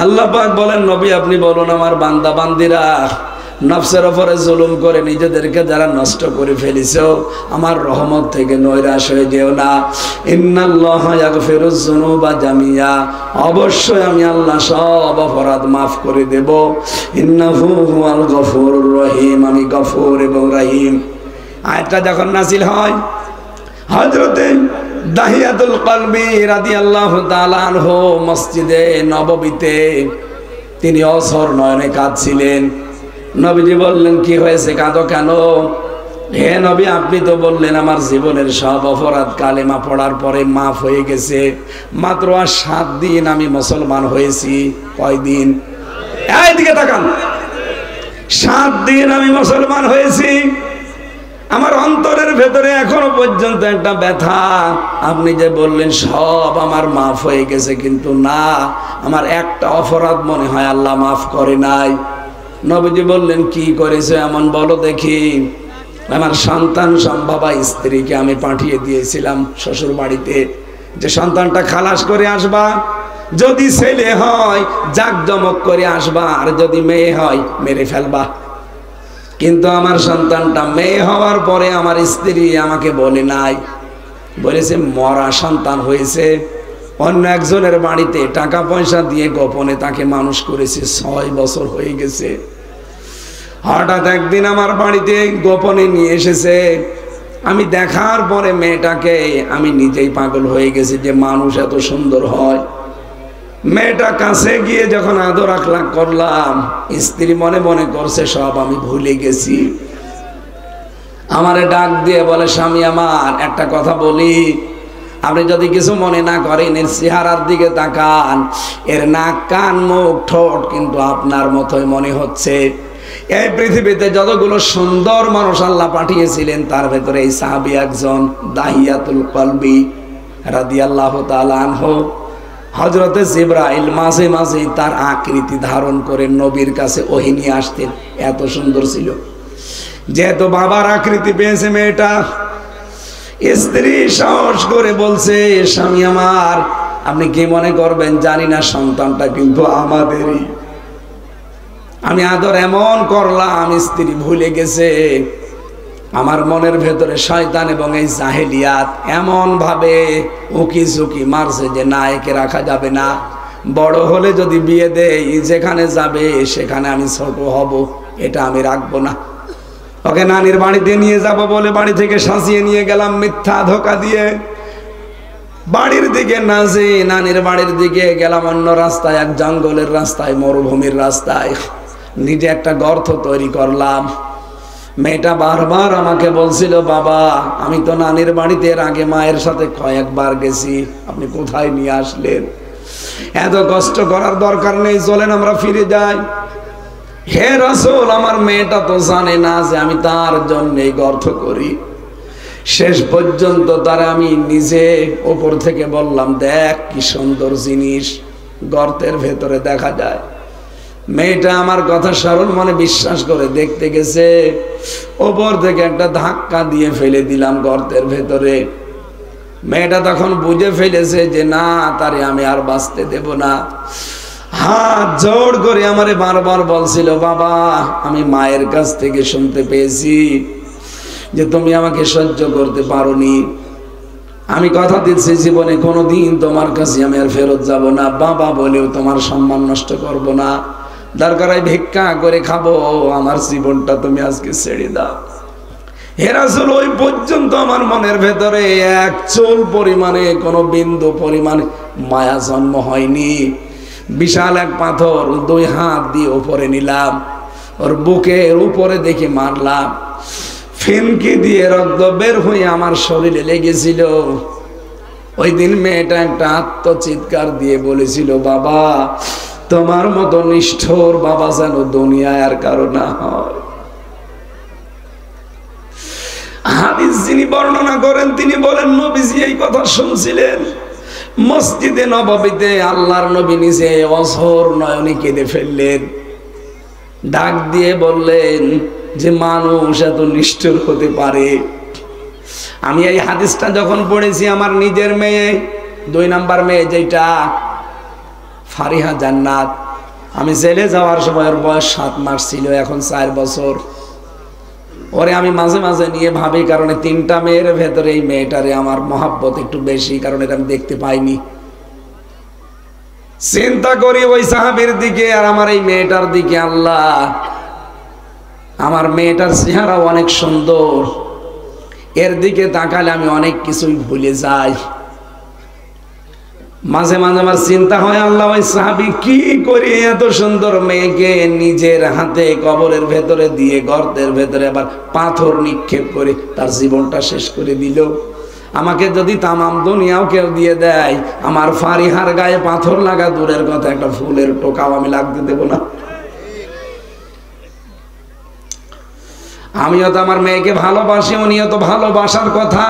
আল্লাহ পাক বলেন, নবী আপনি বলুন আমার বান্দা বান্দিরা, নফসের উপরে জুলুম করে নিজেদেরকে যারা নষ্ট করে ফেলেছো, আমার রহমত থেকে নৈরাশ হয়ে যেও না। ইন্নাল্লাহা ইয়াগফিরুয যুনুবা জামিয়া, অবশ্যই আমি আল্লাহ সব অপরাধ মাফ করে দেব। ইন্নাহু হুয়াল গফুরুর রহিম, আমি গফুর এবং রহিম। আয়াতটা যখন নাযিল হয়, হযরতে দাহিয়াতুল কলবি রাদিয়াল্লাহু তাআলা আনহু মসজিদে নববীতে তিনি অঝর নয়নে কাঁদছিলেন। নবীজি বললেন, কি হয়েছে, কাঁদো কেন? হে নবী, আপনি তো বললেন আমার জীবনের সব অপরাধ কালেমা পড়ার পরে মাফ হয়ে গেছে। মাত্র আর 7 দিন আমি মুসলমান হয়েছি। কয়দিন? এইদিকে তাকান। 7 দিন আমি মুসলমান হয়েছি। আমার অন্তরের ভেতরে এখনো পর্যন্ত একটা ব্যথা। আপনি যে বললেন সব আমার মাফ হয়ে গেছে, কিন্তু না, আমার একটা অপরাধ মনে হয় আল্লাহ মাফ করে নাই। নবীজি বললেন, কি করেছে এমন বলো দেখি। আমার সন্তান সম্ভবা স্ত্রীকে আমি পাঠিয়ে দিয়েছিলাম শ্বশুর বাড়িতে, যে সন্তানটা খালাস করে আসবা, যদি ছেলে হয় জাকজমক করে আসবা, আর যদি মেয়ে হয় মেরে ফেলবা। কিন্তু আমার সন্তানটা মেয়ে হওয়ার পরে আমার স্ত্রী আমাকে বলে নাই, বলেছে মরা সন্তান হয়েছে, অন্য একজনের বাড়িতে টাকা পয়সা দিয়ে গোপনে তাকে মানুষ করেছে, 6 বছর হয়ে গেছে। হঠাৎ একদিন আমার বাড়িতে গোপনে নিয়ে এসেছে। আমি দেখার পরে মেয়েটাকে আমি নিজেই পাগল হয়ে গেছি যে মানুষ এত সুন্দর হয়। মেয়েটা কাছে গিয়ে যখন আদর আখলাক করলাম, স্ত্রী মনে মনে করছে সব আমি ভুলে গেছি। আমারে ডাক দিয়ে বলে, স্বামী আমার একটা কথা বলি, আপনি যদি কিছু মনে না করেন, এর চেহারার দিকে তাকান, এর নাক কান মুখ ঠোঁট কিন্তু আপনার মতোই মনে হচ্ছে। এই পৃথিবীতে যতগুলো সুন্দর মানুষ আল্লাহ পাঠিয়েছিলেন, তার ভেতরে এই সাহাবী একজন, দাহিয়াতুল কলবি রাদিয়াল্লাহু তাআলা আনহু। হযরতে জিবরাইল মাঝে মাঝে তার আকৃতি ধারণ করে নবীর কাছে ওহী নিয়ে আসতেন, এত সুন্দর ছিল। যেহেতু বাবার আকৃতি পেয়েছে মেয়েটা, স্ত্রী সাহস করে বলছে, স্বামী আমার, আপনি কি মনে করবেন জানি না, সন্তানটা কিন্তু আমাদেরই। আমি আদর এমন করলাম, স্ত্রী ভুলে গেছে। আমার মনের ভেতরে শয়তান এবং এই জাহেলিয়াত এমন ভাবে উকি ঝুঁকি মারছে যে না, একে রাখা যাবে না। বড় হলে যদি বিয়ে দেই, যেখানে যাবে সেখানে আমি ছোট হব, এটা আমি রাখবো না। ওকে নানির বাড়িতে নিয়ে যাব বলে বাড়ি থেকে সাজিয়ে নিয়ে গেলাম মিথ্যা ধোকা দিয়ে। বাড়ির দিকে না যে নানির বাড়ির দিকে গেলাম অন্য রাস্তায়, এক জঙ্গলের রাস্তায়, মরুভূমির রাস্তায়। নিজে একটা গর্ত তৈরি করলাম। মেয়েটা বারবার আমাকে বলছিল, বাবা আমি তো নানির বাড়িতে এর আগে মায়ের সাথে কয়েকবার গেছি, আপনি কোথায় নিয়ে আসলেন? এত কষ্ট করার দরকার নেই, চলেন আমরা ফিরে যাই। হে রাসূল, আমার মেয়েটা তো জানে না যে আমি তার জন্য এই গর্ত করি। শেষ পর্যন্ত তারা আমি নিজে উপর থেকে বললাম, দেখ কি সুন্দর জিনিস গর্তের ভেতরে দেখা যায়। মেয়েটা আমার কথা সরল মনে বিশ্বাস করে দেখতে গেছে। ওপর থেকে একটা ধাক্কা দিয়ে ফেলে দিলাম গর্তের ভেতরে। মেয়েটা তখন বুঝে ফেলেছে যে না, তারে আমি আর বাঁচতে দেব না। হাত জোড় করে আমারে বারবার বলছিল, বাবা আমি মায়ের কাছ থেকে শুনতে পেয়েছি যে তুমি আমাকে সহ্য করতে পারোনি। আমি কথা দিচ্ছি জীবনে কোনোদিন তোমার কাছে আমি আর ফেরত যাব না। বাবা বলেও তোমার সম্মান নষ্ট করব না। দরকার হয় ভিক্ষা করে খাবো, আমার জীবনটা তুমি আজকে ছেড়ে দাও। হে রাসূল, ওই পর্যন্ত আমার মনের ভেতরে এক চুল পরিমাণে, কোনো বিন্দু পরিমাণে মায়া জন্ম হয়নি। বিশাল এক পাথর 2 হাত দিয়ে উপরে নিলাম, ওর বুকের উপরে দেখে মারলাম। ফিনকি দিয়ে রক্ত বের হয়ে আমার শরীরে লেগেছিল। ওই দিন মেয়েটা একটা আত্মচিৎকার দিয়ে বলেছিল, বাবা তোমার মতো নিষ্ঠুর বাবা যেন দুনিয়ায় আর কারো না হয়। হাদিস যিনি বর্ণনা করেন তিনি বলেন, নবীজি এই কথা শুনছিলেন মসজিদে নববীতে। আল্লাহর নবী নিজে অঝোর নয়নে কেঁদে ফেললেন। ডাক দিয়ে বললেন যে মানুষ এত নিষ্ঠুর হতে পারে। আমি এই হাদিসটা যখন পড়েছি, আমার নিজের মেয়ে, 2 নাম্বার মেয়ে যেটা ফারিহা জান্নাত, আমি জেলে যাওয়ার সময় ওর বয়স 7 মাস ছিল, এখন 4 বছর। ওরে আমি মাঝে মাঝে নিয়ে ভাবি, কারণ 3টা মেয়ের ভেতরে এই মেয়েটারে আমার মহাব্বত একটু বেশি, কারণ এটা আমি দেখতে পাইনি। চিন্তা করি ওই সাহাবীর দিকে আর আমার এই মেয়েটার দিকে। আল্লাহ, আমার মেয়েটার চেহারা অনেক সুন্দর, এর দিকে তাকালে আমি অনেক কিছুই ভুলে যাই। মাঝে মাঝে আমার চিন্তা হয়, আল্লাহ ওই সাহাবী কি করে এত সুন্দর মেয়েকে নিজের হাতে কবরের ভেতরে দিয়ে গর্তের ভেতরে আবার পাথর নিক্ষেপ করে তার জীবনটা শেষ করে দিল। আমাকে যদি তামাম দুনিয়াও কেউ দিয়ে দেয়, আমার ফারিহার গায়ে পাথর লাগা দূরের কথা, একটা ফুলের টোকাও আমি লাগতে দেব না। আমিও তো আমার মেয়েকে ভালোবাসি, উনিও তো ভালোবাসার কথা।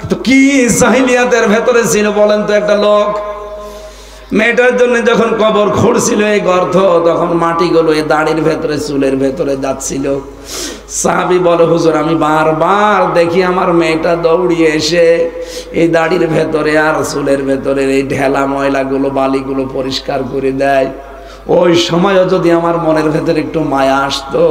তো কি জাহিলিয়াতের ভেতরে ছিল বলেন তো একটা লোক। মেয়েটার জন্য যখন কবর খুঁড়ছিল এই গর্ত, তখন মাটিগুলো এই দাড়ির ভেতরে, চুলের ভেতরে যাচ্ছিল। সাহাবী বলে, হুজুর আমি বারবার দেখি আমার মেয়েটা দৌড়িয়ে এসে এই দাড়ির ভেতরে আর চুলের ভেতরে এই ঢেলা ময়লাগুলো, বালিগুলো পরিষ্কার করে দেয়। ওই সময়ও যদি আমার মনের ভেতরে একটু মায়া আসতো,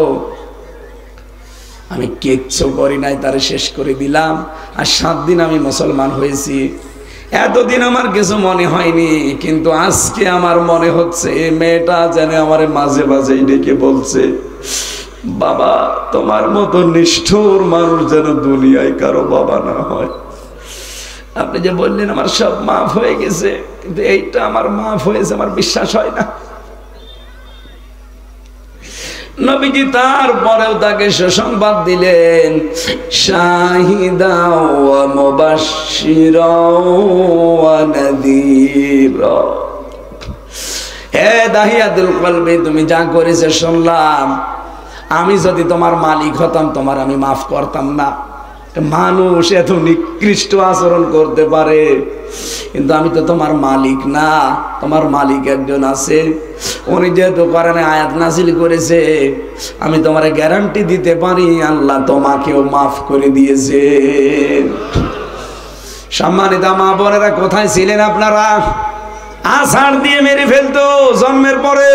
আমি কিচ্ছু করি নাই, তারে শেষ করে দিলাম। আর 7 দিন আমি মুসলমান হয়েছি। এতদিন আমার কিছু মনে হয়নি, কিন্তু আজকে আমার মনে হচ্ছে এই মেয়েটা যেন আমার মাঝে মাঝেই ডেকে বলছে, বাবা তোমার মতো নিষ্ঠুর মানুষ যেন দুনিয়ায় কারো বাবা না হয়। আপনি যে বললেন আমার সব মাফ হয়ে গেছে, কিন্তু এইটা আমার মাফ হয়েছে আমার বিশ্বাস হয় না। নবীজি তারপরেও তাকে সুসংবাদ দিলেন, শাহিদা ওয়া মুবাশশিরা ওয়া নাযীরা। হে দাহিয়াতুল কলবি, তুমি যা করেছো শুনলাম। আমি যদি তোমার মালিক হতাম, তোমার আমি মাফ করতাম না। মানুষ এত নিকৃষ্ট আচরণ করতে পারে, কিন্তু আমি তো তোমার মালিক না। তোমার মালিক একজন আছে, উনি যেহেতু কোরআনে আয়াত নাযিল করেছে, আমি তোমারে গ্যারান্টি দিতে পারি আল্লাহ তোমাকেও মাফ করে দিয়েছে। সম্মানিত মা বোনেরা, কোথায় ছিলেন আপনারা? আছাড় দিয়ে মেরে ফেলতো জন্মের পরে।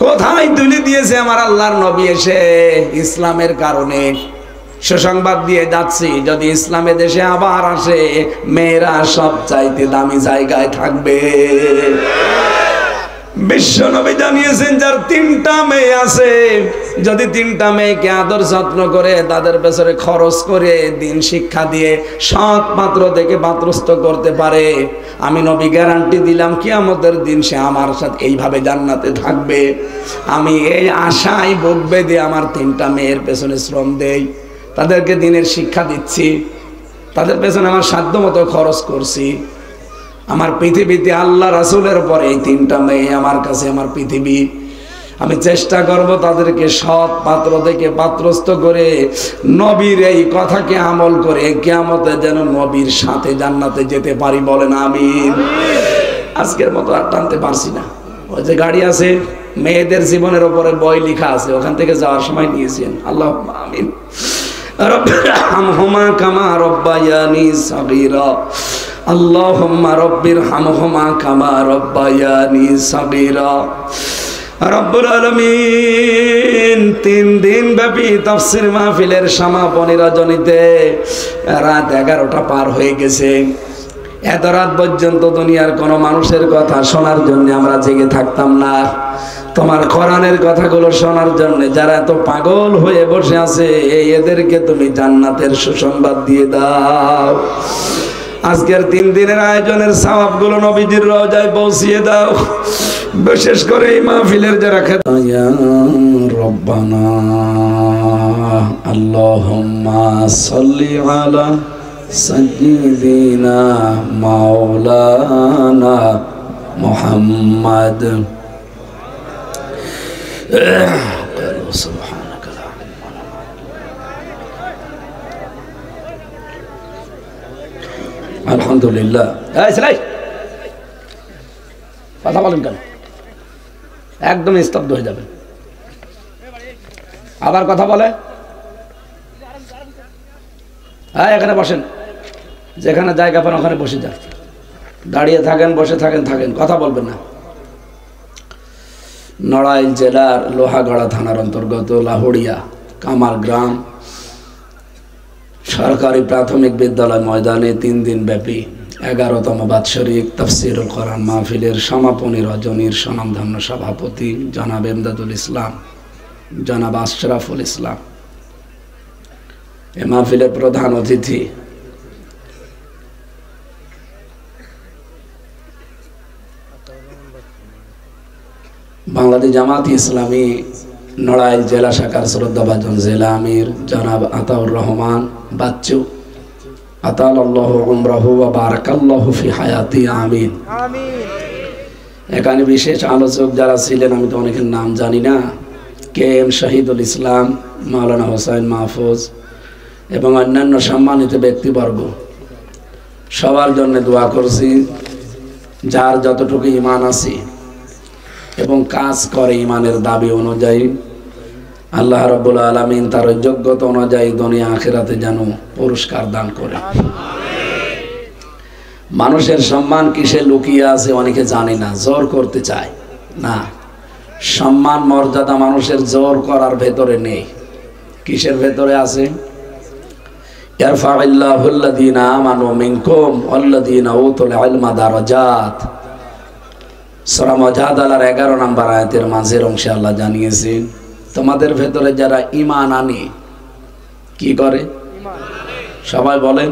কোথায় তুলে দিয়েছে আমার আল্লাহর নবী এসে ইসলামের কারণে। সুসংবাদ দিয়ে যাচ্ছি, যদি ইসলামে দেশে আবার আসে, মেয়েরা সব চাইতে দামি জায়গায় থাকবে। বিশ্ব নবী জানিয়েছেন, যার 3টা মেয়ে আছে, যদি 3টা মেয়েকে আদর যত্ন করে, তাদের পেছনে খরচ করে, দিন শিক্ষা দিয়ে, সৎ পাত্র থেকে পাত্রস্থ করতে পারে, আমি নবী গ্যারান্টি দিলাম কিয়ামতের দিন সে আমার সাথে এইভাবে জান্নাতে থাকবে। আমি এই আশায় বুক বেঁধে আমার 3টা মেয়ের পেছনে শ্রম দেই, তাদেরকে দিনের শিক্ষা দিচ্ছি, তাদের পেছনে আমার সাধ্য মতো খরচ করছি। আমার পৃথিবীতে আল্লাহ রাসূলের পরে এই 3টা মেয়ে আমার কাছে আমার পৃথিবী। আমি চেষ্টা করব তাদেরকে সৎ পাত্র থেকে পাত্রস্থ করে, নবীর এই কথাকে আমল করে কিয়ামতে যেন নবীর সাথে জান্নাতে যেতে পারি। বলেন আমিন। আজকের মতো আর টানতে পারছি না। ওই যে গাড়ি আছে, মেয়েদের জীবনের উপরে বই লেখা আছে, ওখান থেকে যাওয়ার সময় নিয়েছেন। আল্লাহুম্মা আমিন। রব্বিরহামহুমা কামা রব্বায়ানি সাগীরা। আল্লাহুম্মা রব্বিরহামহুমা কামা রব্বায়ানি সাগীরা। রব্বুল আলামিন 3 দিন ব্যাপী তাফসীর মাহফিলের সমাপনী রজনীতে রাত 11টা পার হয়ে গেছে। এত রাত পর্যন্ত দুনিয়ার কোন মানুষের কথা শোনার জন্য আমরা জেগে থাকতাম না। তোমার কোরআনের কথাগুলো শোনার জন্য যারা এত পাগল হয়ে বসে আছে, এদেরকে তুমি জান্নাতের সুসংবাদ দিয়ে দাও। আজকের 3 দিনের আয়োজনের সওয়াবগুলো নবীজির রওজায় পৌঁছিয়ে দাও। বিশেষ করে এই মাহফিলের যারা ইয়া রব্বানা আল্লাহুম্মা সাল্লি আলা সাইয়্যিদিনা মাওলানা মুহাম্মদ। আলহামদুলিল্লাহ। কথা বলেন কেন? একদম স্তব্ধ হয়ে যাবে। আবার কথা বলে, হ্যাঁ এখানে বসেন, যেখানে জায়গা পান ওখানে বসে যান। দাঁড়িয়ে থাকেন, বসে থাকেন, কথা বলবেন না। নড়াইল জেলার লোহাগড়া থানার অন্তর্গত লাহুড়িয়া কামার গ্রাম সরকারি প্রাথমিক বিদ্যালয় ময়দানে 3 দিন ব্যাপী 11তম বাৎসরিক তাফসীরুল কোরআন মাহফিলের সমাপনী রজনীর স্বনামধন্য সভাপতি জনাব ইমদাদুল ইসলাম, জনাব আশরাফুল ইসলাম, এ মাহফিলের প্রধান অতিথি বাংলাদেশ জামাত ইসলামী নড়াইল জেলা শাখার শ্রদ্ধাভাজন জেলা আমির জনাব আতাউর রহমান বাচ্চু, আতালাল্লাহু উমরাহু ওয়া বারাকাল্লাহু ফি হায়াতি। আমিন। এখানে বিশেষ আলোচক যারা ছিলেন, আমি তো অনেকের নাম জানি না, KM শহীদুল ইসলাম, মাওলানা হোসাইন মাহফুজ এবং অন্যান্য সম্মানিত ব্যক্তিবর্গ, সবার জন্য দোয়া করছি। যার যতটুকু ঈমান আছে এবং কাজ করে ঈমানের দাবি অনুযায়ী, আল্লাহ রাব্বুল আলামিন তার যোগ্যতা অনুযায়ী দুনিয়া আখিরাতে যেন পুরস্কার দান করে। মানুষের সম্মান কিসে লুকিয়ে আছে অনেকে জানে না, জোর করতে চায় না। সম্মান মর্যাদা মানুষের জোর করার ভেতরে নেই। কিসের ভেতরে আছে? ইয়ারফাউল্লাহুল্লাযীনা আমানু মিনকুম ওয়াল্লাযীনা উতুল ইলমা দারাজাত। সূরা মুজাদালার 11 নম্বর আয়াতের মাঝের অংশে আল্লাহ জানিয়েছেন, তোমাদের ভেতরে যারা ঈমান আনে, কি করে? সবাই বলেন।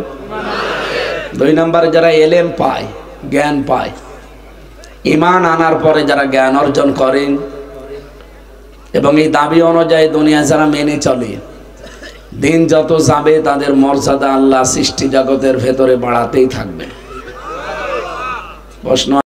2 নম্বরে যারা এলেম পায়, জ্ঞান পায়। ঈমান আনার পরে যারা জ্ঞান অর্জন করেন এবং এই দাবি অনুযায়ী দুনিয়া যারা মেনে চলে, দিন যত যাবে তাদের মর্যাদা আল্লাহ সৃষ্টি জগতের ভেতরে বাড়াতেই থাকবে। প্রশ্ন